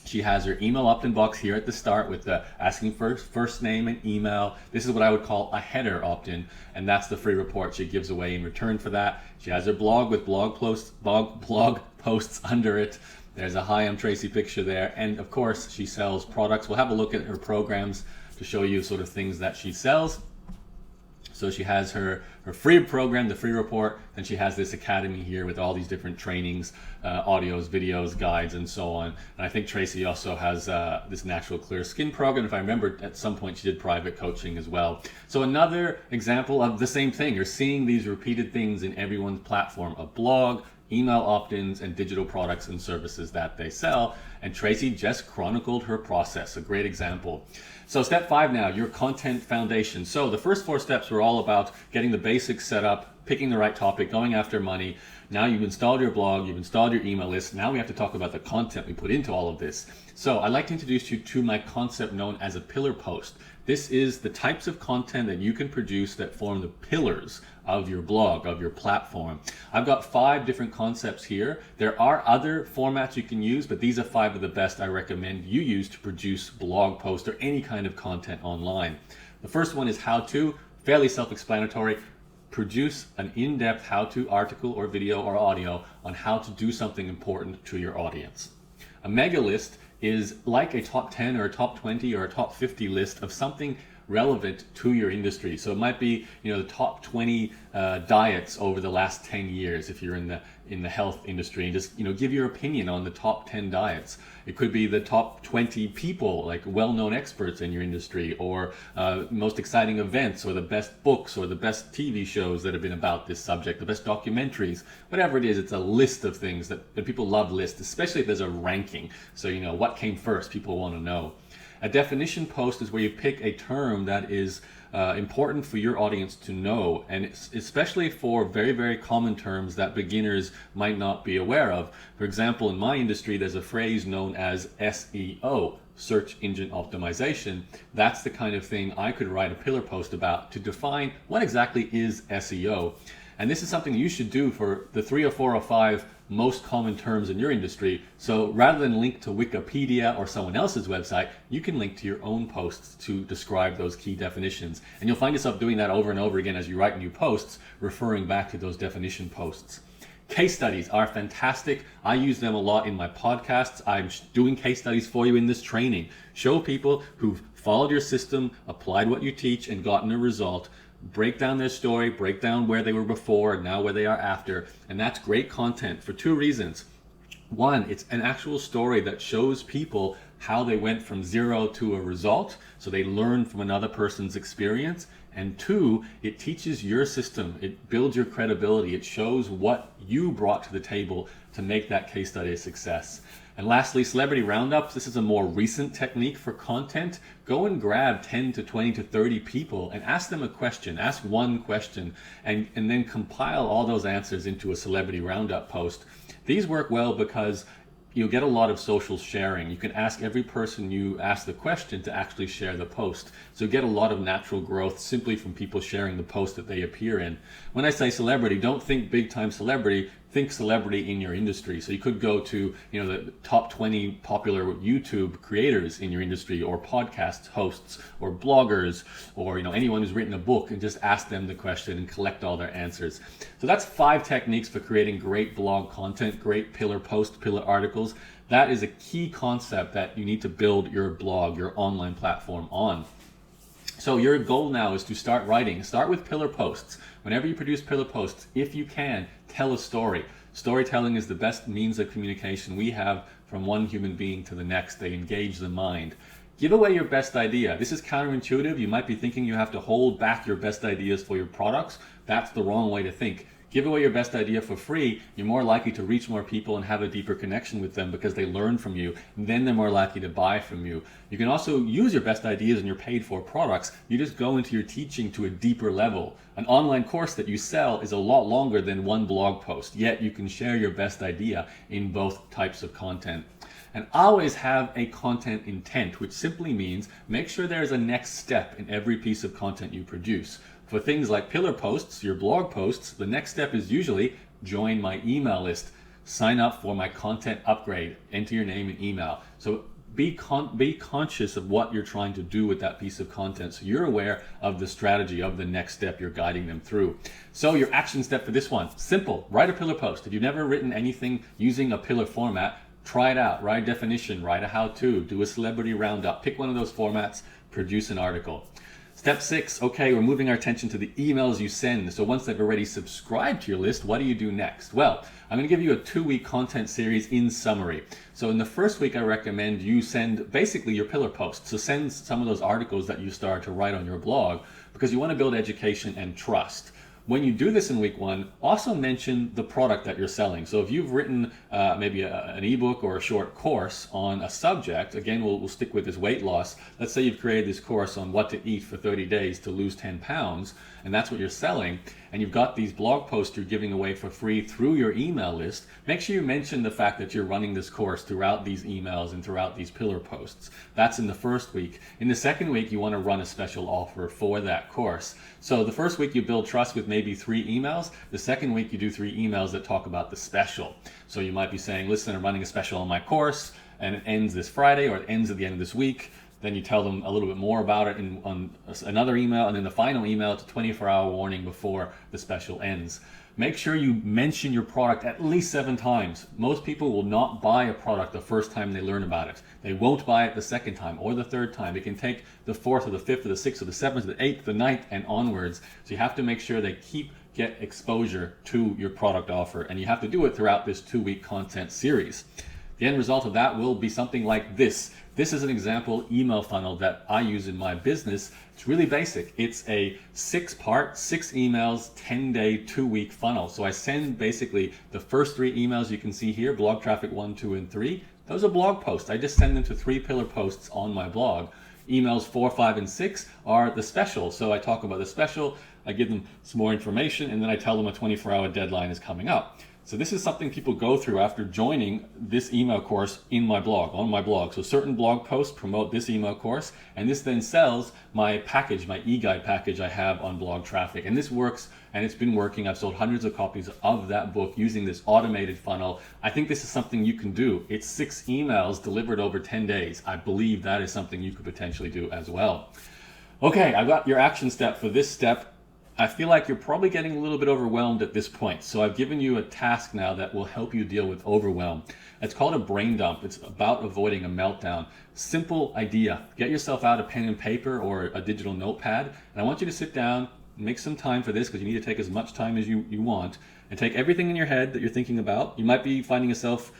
She has her email opt-in box here at the start with the asking for first name and email. This is what I would call a header opt-in, and that's the free report she gives away in return for that. She has her blog with blog posts under it. There's a Hi, I'm Tracy picture there, and of course she sells products. We'll have a look at her programs to show you sort of things that she sells. So she has her free program, the free report, and she has this academy here with all these different trainings, audios, videos, guides, and so on. And I think Tracy also has this natural clear skin program. If I remember, at some point she did private coaching as well. So another example of the same thing. You're seeing these repeated things in everyone's platform, a blog, email opt-ins, and digital products and services that they sell. And Tracy just chronicled her process, a great example. So step 5 now, your content foundation. So the first 4 steps were all about getting the basics set up, picking the right topic, going after money. Now you've installed your blog, you've installed your email list. Now we have to talk about the content we put into all of this. So I'd like to introduce you to my concept known as a pillar post. This is the types of content that you can produce that form the pillars of your blog, of your platform. I've got 5 different concepts here. There are other formats you can use, but these are 5 of the best I recommend you use to produce blog posts or any kind of content online. The first one is how to, fairly self-explanatory. Produce an in-depth how-to article or video or audio on how to do something important to your audience. A mega list is like a top 10 or a top 20 or a top 50 list of something relevant to your industry. So it might be, the top 20 diets over the last 10 years if you're in the health industry, and just give your opinion on the top 10 diets. It could be the top 20 people, like well-known experts in your industry, or most exciting events, or the best books, or the best TV shows that have been about this subject, the best documentaries, whatever it is. It's a list of things that people love lists, especially if there's a ranking. So what came first, people want to know. A definition post is where you pick a term that is important for your audience to know, and especially for very, very common terms that beginners might not be aware of. For example, in my industry, there's a phrase known as SEO, search engine optimization. That's the kind of thing I could write a pillar post about to define what exactly is SEO. And this is something you should do for the 3 or 4 or 5 most common terms in your industry. So rather than link to Wikipedia or someone else's website, you can link to your own posts to describe those key definitions. And you'll find yourself doing that over and over again as you write new posts, referring back to those definition posts. Case studies are fantastic. I use them a lot in my podcasts. I'm doing case studies for you in this training. Show people who've followed your system, applied what you teach, and gotten a result. Break down their story, break down where they were before and now where they are after. And that's great content for 2 reasons. One, it's an actual story that shows people how they went from 0 to a result, so they learn from another person's experience. And 2, it teaches your system, it builds your credibility, it shows what you brought to the table to make that case study a success. And lastly, celebrity roundups. This is a more recent technique for content. Go and grab 10 to 20 to 30 people and ask them a question. Ask one question and then compile all those answers into a celebrity roundup post. These work well because you'll get a lot of social sharing. You can ask every person you ask the question to actually share the post. So you get a lot of natural growth simply from people sharing the post that they appear in. When I say celebrity, don't think big time celebrity, think celebrity in your industry. So you could go to, the top 20 popular YouTube creators in your industry, or podcast hosts, or bloggers, or anyone who's written a book, and just ask them the question and collect all their answers. So that's 5 techniques for creating great blog content, great pillar posts, pillar articles. That is a key concept that you need to build your blog, your online platform on. So your goal now is to start writing. Start with pillar posts. Whenever you produce pillar posts, if you can, tell a story. Storytelling is the best means of communication we have from one human being to the next. They engage the mind. Give away your best idea. This is counterintuitive. You might be thinking you have to hold back your best ideas for your products. That's the wrong way to think. Give away your best idea for free. You're more likely to reach more people and have a deeper connection with them because they learn from you. And then they're more likely to buy from you. You can also use your best ideas in your paid for products. You just go into your teaching to a deeper level. An online course that you sell is a lot longer than one blog post, yet you can share your best idea in both types of content. And always have a content intent, which simply means make sure there's a next step in every piece of content you produce. For things like pillar posts, your blog posts, the next step is usually join my email list, sign up for my content upgrade, enter your name and email. So be conscious of what you're trying to do with that piece of content, so you're aware of the strategy of the next step you're guiding them through. So your action step for this one, simple, write a pillar post. If you've never written anything using a pillar format, try it out, write a definition, write a how-to, do a celebrity roundup, pick one of those formats, produce an article. Step 6, okay, we're moving our attention to the emails you send. So once they've already subscribed to your list, what do you do next? Well, I'm going to give you a 2-week content series in summary. So in the first week, I recommend you send basically your pillar posts. So send some of those articles that you start to write on your blog, because you want to build education and trust. When you do this in week 1, also mention the product that you're selling. So if you've written maybe an ebook or a short course on a subject, again, we'll stick with this weight loss. Let's say you've created this course on what to eat for 30 days to lose 10 pounds, and that's what you're selling, and you've got these blog posts you're giving away for free through your email list. Make sure you mention the fact that you're running this course throughout these emails and throughout these pillar posts. That's in the first week. In the second week, you want to run a special offer for that course. So the first week you build trust with maybe 3 emails. The second week you do 3 emails that talk about the special. So you might be saying, listen, I'm running a special on my course and it ends this Friday, or it ends at the end of this week. Then you tell them a little bit more about it on another email, and then the final email, it's a 24-hour warning before the special ends. Make sure you mention your product at least 7 times. Most people will not buy a product the first time they learn about it. They won't buy it the second time or the third time. It can take the 4th or the 5th or the 6th or the 7th or the 8th, the 9th, and onwards. So you have to make sure they get exposure to your product offer, and you have to do it throughout this 2-week content series. The end result of that will be something like this. This is an example email funnel that I use in my business. It's really basic. It's a 6-part, 6 emails, 10-day, 2-week funnel. So I send basically the first 3 emails you can see here, blog traffic 1, 2, and 3. Those are blog posts. I just send them to 3 pillar posts on my blog. Emails 4, 5, and 6 are the special. So I talk about the special. I give them some more information, and then I tell them a 24-hour deadline is coming up. So this is something people go through after joining this email course in my blog, on my blog. So certain blog posts promote this email course, and this then sells my package, my e-guide package I have on Blog Traffic. And this works, and it's been working. I've sold hundreds of copies of that book using this automated funnel. I think this is something you can do. It's 6 emails delivered over 10 days. I believe that is something you could potentially do as well. Okay, I've got your action step for this step. I feel like you're probably getting a little bit overwhelmed at this point. So I've given you a task now that will help you deal with overwhelm. It's called a brain dump. It's about avoiding a meltdown. Simple idea. Get yourself out a pen and paper or a digital notepad. And I want you to sit down, make some time for this, because you need to take as much time as you want, and take everything in your head that you're thinking about. You might be finding yourself,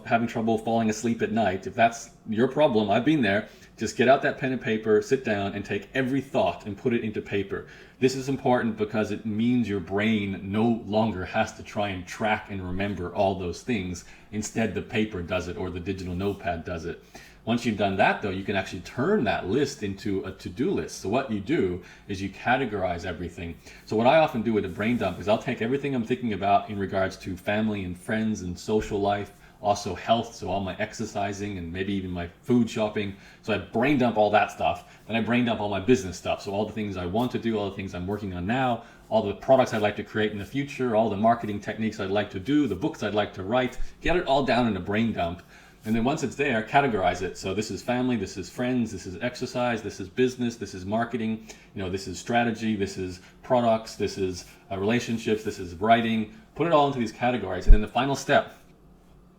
having trouble falling asleep at night. If that's your problem, I've been there. Just get out that pen and paper, sit down, and take every thought and put it into paper. This is important because it means your brain no longer has to try and track and remember all those things. Instead, the paper does it, or the digital notepad does it. Once you've done that, though, you can actually turn that list into a to-do list. So what you do is you categorize everything. So what I often do with a brain dump is I'll take everything I'm thinking about in regards to family and friends and social life, also health, so all my exercising and maybe even my food shopping. So I brain dump all that stuff. Then I brain dump all my business stuff. So all the things I want to do, all the things I'm working on now, all the products I'd like to create in the future, all the marketing techniques I'd like to do, the books I'd like to write, get it all down in a brain dump. And then once it's there, categorize it. So this is family, this is friends, this is exercise, this is business, this is marketing, this is strategy, this is products, this is relationships, this is writing. Put it all into these categories. And then the final step,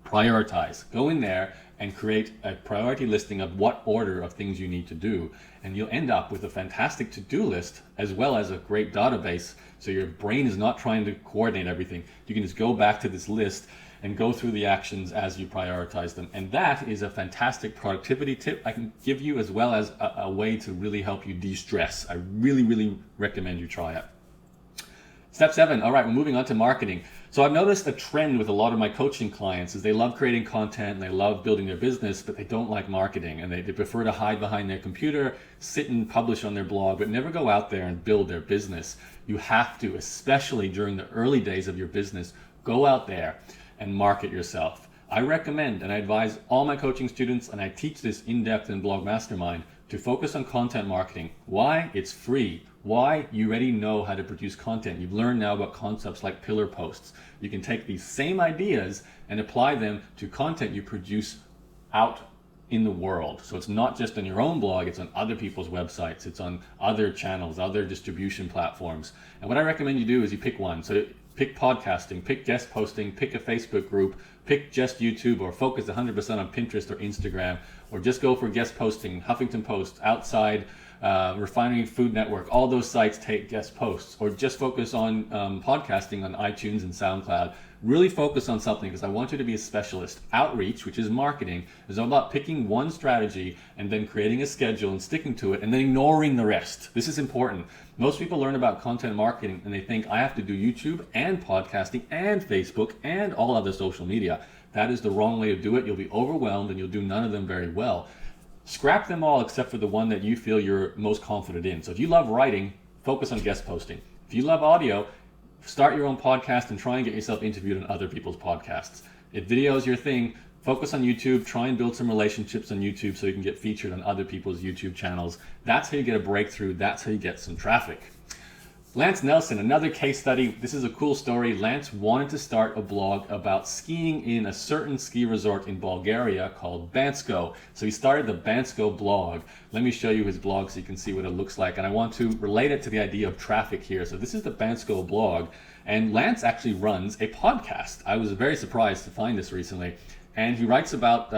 prioritize. Go in there and create a priority listing of what order of things you need to do. And you'll end up with a fantastic to-do list as well as a great database. So your brain is not trying to coordinate everything. You can just go back to this list and go through the actions as you prioritize them. And that is a fantastic productivity tip I can give you, as well as a way to really help you de-stress. I really, really recommend you try it. Step 7, all right, we're moving on to marketing. So I've noticed a trend with a lot of my coaching clients is they love creating content and they love building their business, but they don't like marketing, and they prefer to hide behind their computer, sit and publish on their blog, but never go out there and build their business. You have to, especially during the early days of your business, go out there and market yourself. I recommend and I advise all my coaching students, and I teach this in depth in Blog Mastermind, to focus on content marketing. Why? It's free. Why? You already know how to produce content. You've learned now about concepts like pillar posts. You can take these same ideas and apply them to content you produce out in the world. So it's not just on your own blog, it's on other people's websites, it's on other channels, other distribution platforms. And what I recommend you do is you pick one. So pick podcasting, pick guest posting, pick a Facebook group, pick just YouTube, or focus 100% on Pinterest or Instagram, or just go for guest posting, Huffington Post, Outside, Refinery Food Network. All those sites take guest posts, or just focus on podcasting on iTunes and SoundCloud. Really focus on something, because I want you to be a specialist. Outreach, which is marketing, is all about picking one strategy and then creating a schedule and sticking to it, and then ignoring the rest. This is important. Most people learn about content marketing and they think, I have to do YouTube and podcasting and Facebook and all other social media. That is the wrong way to do it. You'll be overwhelmed and you'll do none of them very well. Scrap them all except for the one that you feel you're most confident in. So if you love writing, focus on guest posting. If you love audio, start your own podcast and try and get yourself interviewed on other people's podcasts. If video is your thing, focus on YouTube. Try and build some relationships on YouTube so you can get featured on other people's YouTube channels. That's how you get a breakthrough. That's how you get some traffic. Lance Nelson, another case study. This is a cool story. Lance wanted to start a blog about skiing in a certain ski resort in Bulgaria called Bansko. So he started the Bansko blog. Let me show you his blog so you can see what it looks like. And I want to relate it to the idea of traffic here. So this is the Bansko blog. And Lance actually runs a podcast. I was very surprised to find this recently. And he writes about,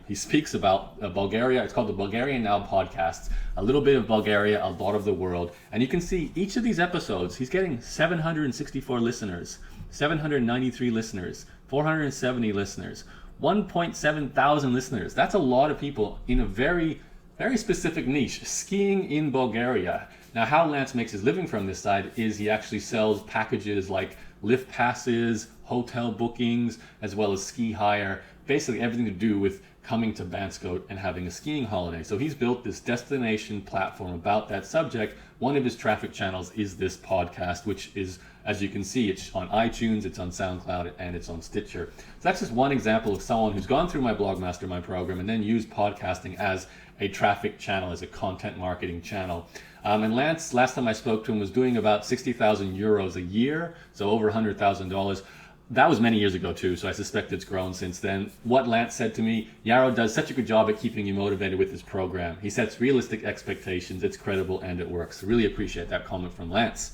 he speaks about Bulgaria. It's called the Bulgarian Now Podcast. A little bit of Bulgaria, a lot of the world. And you can see each of these episodes, he's getting 764 listeners, 793 listeners, 470 listeners, 1.7 thousand listeners. That's a lot of people in a very, very specific niche, skiing in Bulgaria. Now, how Lance makes his living from this side is he actually sells packages like lift passes, hotel bookings, as well as ski hire, basically everything to do with coming to Bansko and having a skiing holiday. So he's built this destination platform about that subject. One of his traffic channels is this podcast, which is, as you can see, it's on iTunes, it's on SoundCloud, and it's on Stitcher. So that's just one example of someone who's gone through my Blog Mastermind program and then used podcasting as a traffic channel, as a content marketing channel. And Lance, last time I spoke to him, was doing about 60,000 euros a year, so over $100,000. That was many years ago too, so I suspect it's grown since then. What Lance said to me, Yaro does such a good job at keeping you motivated with his program. He sets realistic expectations, it's credible, and it works. Really appreciate that comment from Lance.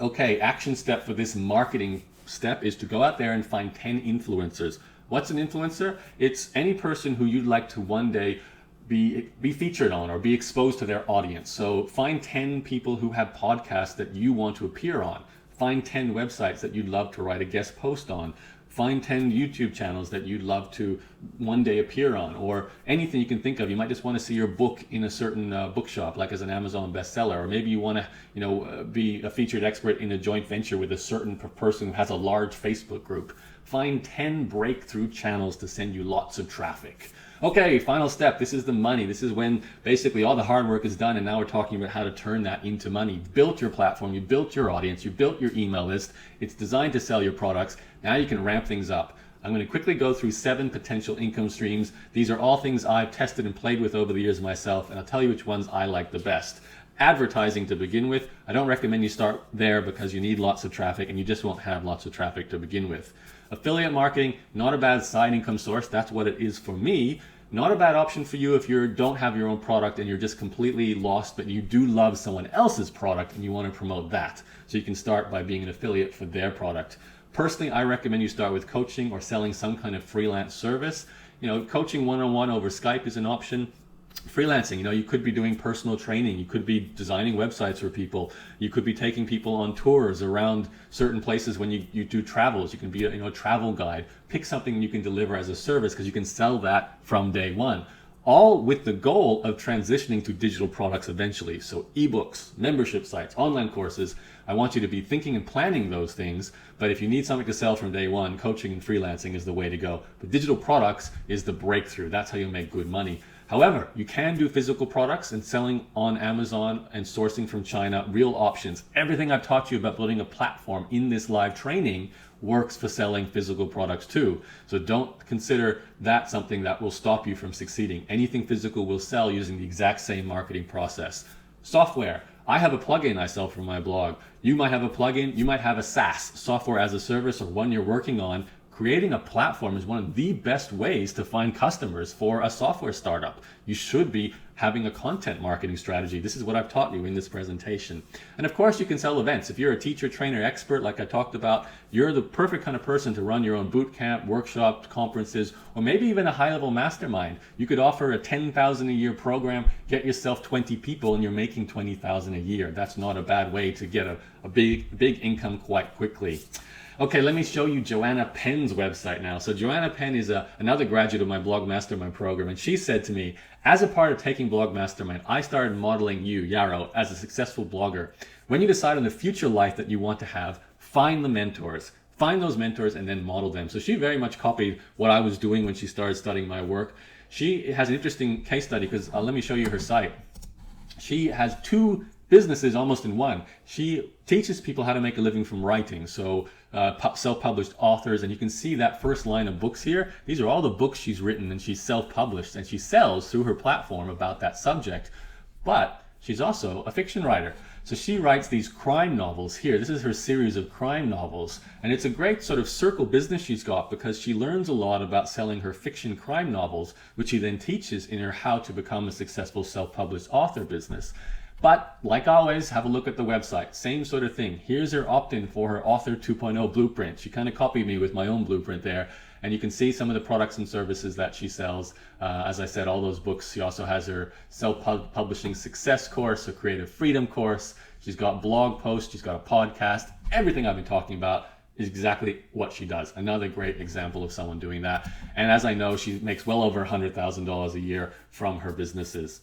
Okay, action step for this marketing step is to go out there and find 10 influencers. What's an influencer? It's any person who you'd like to one day be featured on or be exposed to their audience. So find 10 people who have podcasts that you want to appear on. Find 10 websites that you'd love to write a guest post on. Find 10 YouTube channels that you'd love to one day appear on, or anything you can think of. You might just want to see your book in a certain bookshop, like as an Amazon bestseller, or maybe you want to, be a featured expert in a joint venture with a certain person who has a large Facebook group. Find 10 breakthrough channels to send you lots of traffic. Okay, final step. This is the money. This is when basically all the hard work is done, and now we're talking about how to turn that into money. You built your platform, you built your audience, you built your email list. It's designed to sell your products. Now you can ramp things up. I'm going to quickly go through 7 potential income streams. These are all things I've tested and played with over the years myself, and I'll tell you which ones I like the best. Advertising to begin with. I don't recommend you start there because you need lots of traffic, and you just won't have lots of traffic to begin with. Affiliate marketing, not a bad side income source. That's what it is for me. Not a bad option for you if you don't have your own product and you're just completely lost, but you do love someone else's product and you want to promote that. So you can start by being an affiliate for their product. Personally, I recommend you start with coaching or selling some kind of freelance service. Coaching one-on-one over Skype is an option. Freelancing, you could be doing personal training, you could be designing websites for people, you could be taking people on tours around certain places when you do travels. You can be a travel guide. Pick something you can deliver as a service because you can sell that from day one. All with the goal of transitioning to digital products eventually. So ebooks, membership sites, online courses. I want you to be thinking and planning those things, but if you need something to sell from day one, coaching and freelancing is the way to go. But digital products is the breakthrough. That's how you make good money. However, you can do physical products and selling on Amazon and sourcing from China, real options. Everything I've taught you about building a platform in this live training works for selling physical products too. So don't consider that something that will stop you from succeeding. Anything physical will sell using the exact same marketing process. Software. I have a plugin I sell from my blog. You might have a plugin, you might have a SaaS, software as a service, or one you're working on. Creating a platform is one of the best ways to find customers for a software startup. You should be having a content marketing strategy. This is what I've taught you in this presentation. And of course, you can sell events. If you're a teacher, trainer, expert, like I talked about, you're the perfect kind of person to run your own boot camp, workshop, conferences, or maybe even a high-level mastermind. You could offer a $10,000 a year program, get yourself 20 people, and you're making $20,000 a year. That's not a bad way to get a big income quite quickly. Okay, let me show you Joanna Penn's website now. So Joanna Penn is another graduate of my Blog Mastermind program, and she said to me, as a part of taking Blog Mastermind, I started modeling you, Yaro, as a successful blogger. When you decide on the future life that you want to have, find the mentors. Find those mentors and then model them. So she very much copied what I was doing when she started studying my work. She has an interesting case study because let me show you her site. She has 2 businesses almost in one. She teaches people how to make a living from writing. So self-published authors, and you can see that first line of books here. These are all the books she's written, and she's self-published, and she sells through her platform about that subject. But she's also a fiction writer. So she writes these crime novels here. This is her series of crime novels, and it's a great sort of circle business she's got because she learns a lot about selling her fiction crime novels, which she then teaches in her How to Become a Successful Self-Published Author business. But like always, have a look at the website. Same sort of thing. Here's her opt-in for her Author 2.0 blueprint. She kind of copied me with my own blueprint there. And you can see some of the products and services that she sells. As I said, all those books. She also has her self-publishing success course, her creative freedom course. She's got blog posts. She's got a podcast. Everything I've been talking about is exactly what she does. Another great example of someone doing that. And as I know, she makes well over $100,000 a year from her businesses.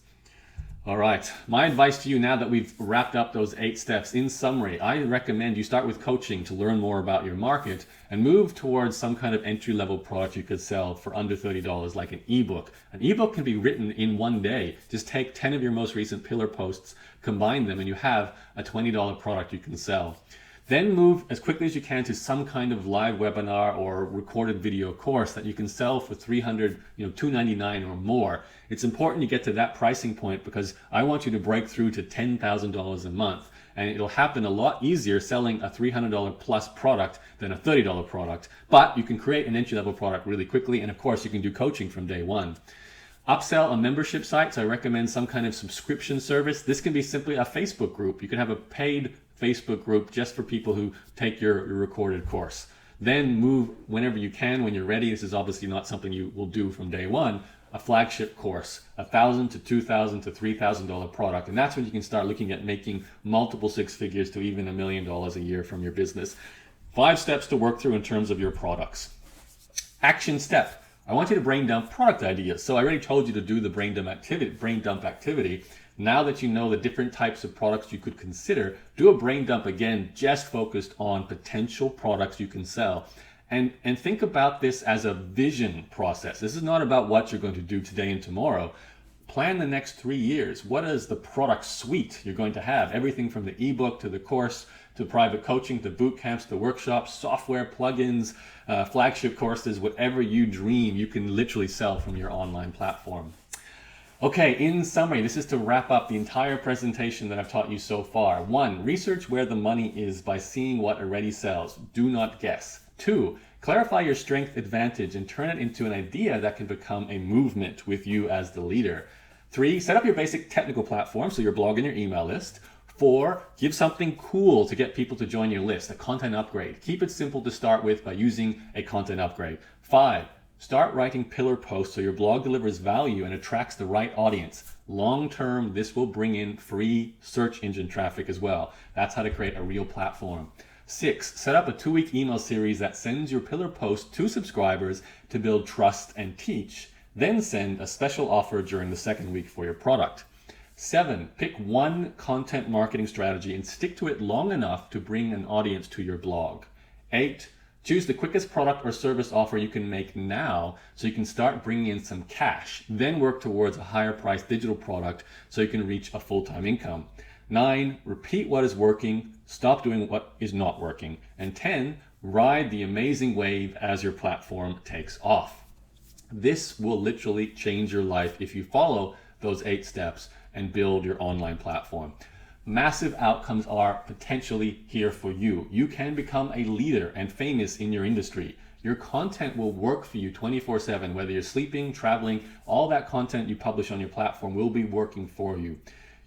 All right. My advice to you now that we've wrapped up those 8 steps, in summary, I recommend you start with coaching to learn more about your market and move towards some kind of entry-level product you could sell for under $30, like an ebook. An ebook can be written in one day. Just take 10 of your most recent pillar posts, combine them, and you have a $20 product you can sell. Then move as quickly as you can to some kind of live webinar or recorded video course that you can sell for $300, $299 or more. It's important you get to that pricing point because I want you to break through to $10,000 a month. And it'll happen a lot easier selling a $300 plus product than a $30 product. But you can create an entry-level product really quickly. And of course, you can do coaching from day one. Upsell on membership sites, I recommend some kind of subscription service. This can be simply a Facebook group. You can have a paid Facebook group just for people who take your recorded course. Then move whenever you can, when you're ready. This is obviously not something you will do from day one. A flagship course, $1,000 to $2,000 to $3,000 product. And that's when you can start looking at making multiple 6 figures to even $1 million a year from your business. 5 steps to work through in terms of your products. Action step. I want you to brain dump product ideas. So I already told you to do the brain dump activity. Now that you know the different types of products you could consider, do a brain dump again, just focused on potential products you can sell. And think about this as a vision process. This is not about what you're going to do today and tomorrow. Plan the next 3 years. What is the product suite you're going to have? Everything from the ebook to the course, to private coaching, to boot camps, to workshops, software, plugins, flagship courses, whatever you dream, you can literally sell from your online platform. Okay, in summary, this is to wrap up the entire presentation that I've taught you so far. 1, research where the money is by seeing what already sells. Do not guess. 2, clarify your strength advantage and turn it into an idea that can become a movement with you as the leader. 3, set up your basic technical platform, so your blog and your email list. 4, give something cool to get people to join your list, a content upgrade. Keep it simple to start with by using a content upgrade. 5, start writing pillar posts so your blog delivers value and attracts the right audience. Long term, this will bring in free search engine traffic as well. That's how to create a real platform. 6, set up a 2-week email series that sends your pillar post to subscribers to build trust and teach. Then send a special offer during the 2nd week for your product. 7, pick one content marketing strategy and stick to it long enough to bring an audience to your blog. 8, choose the quickest product or service offer you can make now so you can start bringing in some cash. Then work towards a higher priced digital product so you can reach a full-time income. 9, repeat what is working, stop doing what is not working. And 10, ride the amazing wave as your platform takes off. This will literally change your life if you follow those 8 steps and build your online platform. Massive outcomes are potentially here for you. You can become a leader and famous in your industry. Your content will work for you 24/7, whether you're sleeping, traveling, all that content you publish on your platform will be working for you.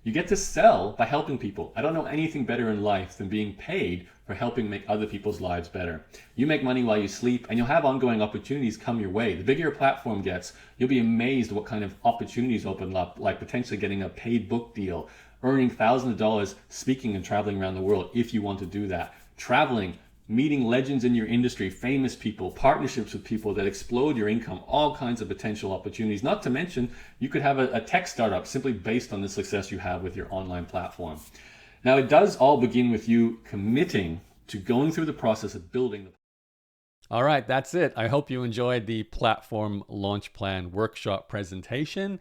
You get to sell by helping people. I don't know anything better in life than being paid for helping make other people's lives better. You make money while you sleep, and you'll have ongoing opportunities come your way. The bigger your platform gets, you'll be amazed what kind of opportunities open up, like potentially getting a paid book deal, earning thousands of dollars speaking and traveling around the world if you want to do that. Traveling, meeting legends in your industry, famous people, partnerships with people that explode your income, all kinds of potential opportunities. Not to mention, you could have a tech startup simply based on the success you have with your online platform. Now, it does all begin with you committing to going through the process of building the. All right, that's it. I hope you enjoyed the platform launch plan workshop presentation.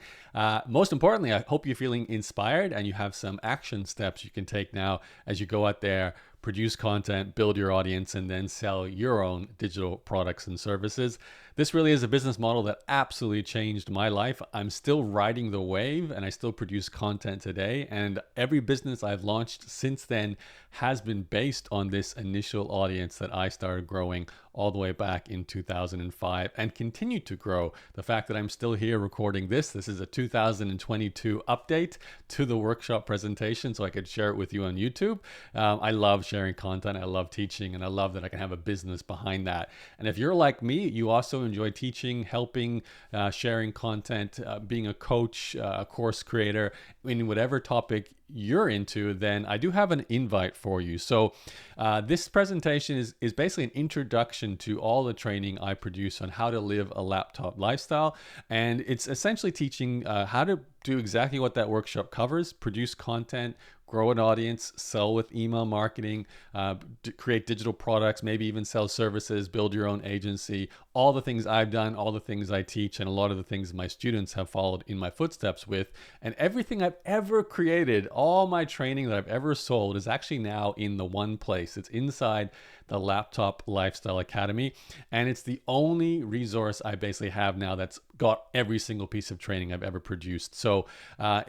Most importantly, I hope you're feeling inspired and you have some action steps you can take now as you go out there, produce content, build your audience, and then sell your own digital products and services. This really is a business model that absolutely changed my life. I'm still riding the wave and I still produce content today. And every business I've launched since then has been based on this initial audience that I started growing all the way back in 2005 and continue to grow. The fact that I'm still here recording this is a 2022 update to the workshop presentation so I could share it with you on YouTube. I love sharing sharing content. I love teaching, and I love that I can have a business behind that. And if you're like me, you also enjoy teaching, helping, sharing content, being a coach, a course creator in whatever topic you're into, then I do have an invite for you. So this presentation is basically an introduction to all the training I produce on how to live a laptop lifestyle. And it's essentially teaching how to do exactly what that workshop covers: produce content, grow an audience, sell with email marketing, create digital products, maybe even sell services, build your own agency, all the things I've done, all the things I teach, and a lot of the things my students have followed in my footsteps with. And everything I've ever created, all my training that I've ever sold, is actually now in the one place. It's inside the Laptop Lifestyle Academy. And it's the only resource I basically have now that's got every single piece of training I've ever produced. So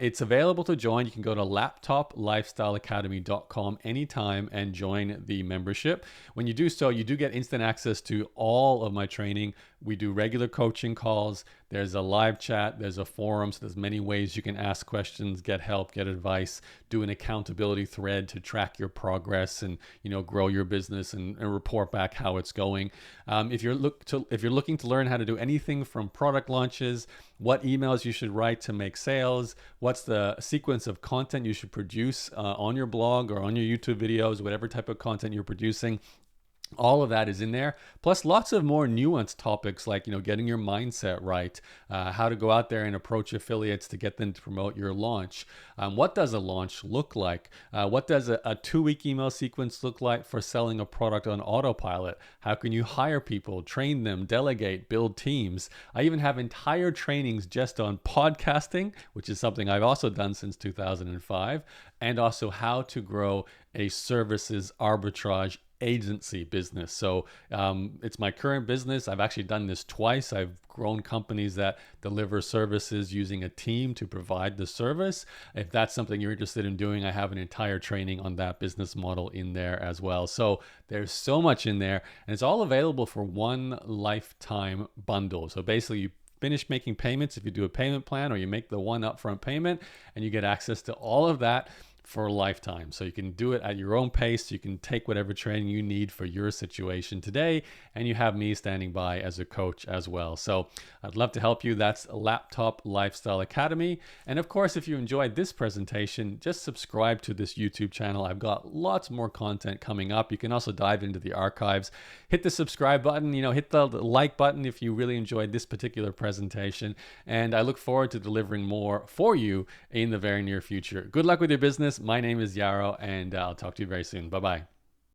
it's available to join. You can go to laptoplifestyleacademy.com anytime and join the membership. When you do so, you do get instant access to all of my training. We do regular coaching calls. There's a live chat. There's a forum. So there's many ways you can ask questions, get help, get advice, do an accountability thread to track your progress and, grow your business and report back how it's going. If you're looking to learn how to do anything from product launches, what emails you should write to make sales, what's the sequence of content you should produce on your blog or on your YouTube videos, whatever type of content you're producing, all of that is in there, plus lots of more nuanced topics like, getting your mindset right, how to go out there and approach affiliates to get them to promote your launch. What does a launch look like? What does a 2-week email sequence look like for selling a product on autopilot? How can you hire people, train them, delegate, build teams? I even have entire trainings just on podcasting, which is something I've also done since 2005, and also how to grow a services arbitrage agency business. So it's my current business. I've actually done this twice. I've grown companies that deliver services using a team to provide the service. If that's something you're interested in doing, I have an entire training on that business model in there as well. So there's so much in there, and it's all available for one lifetime bundle. So basically, you finish making payments if you do a payment plan, or you make the one upfront payment, and you get access to all of that for a lifetime. So you can do it at your own pace. You can take whatever training you need for your situation today, and you have me standing by as a coach as well. So I'd love to help you. That's Laptop Lifestyle Academy. And of course, if you enjoyed this presentation, just subscribe to this YouTube channel. I've got lots more content coming up. You can also dive into the archives. Hit the subscribe button, hit the like button if you really enjoyed this particular presentation. And I look forward to delivering more for you in the very near future. Good luck with your business. My name is Yaro, and I'll talk to you very soon. Bye-bye.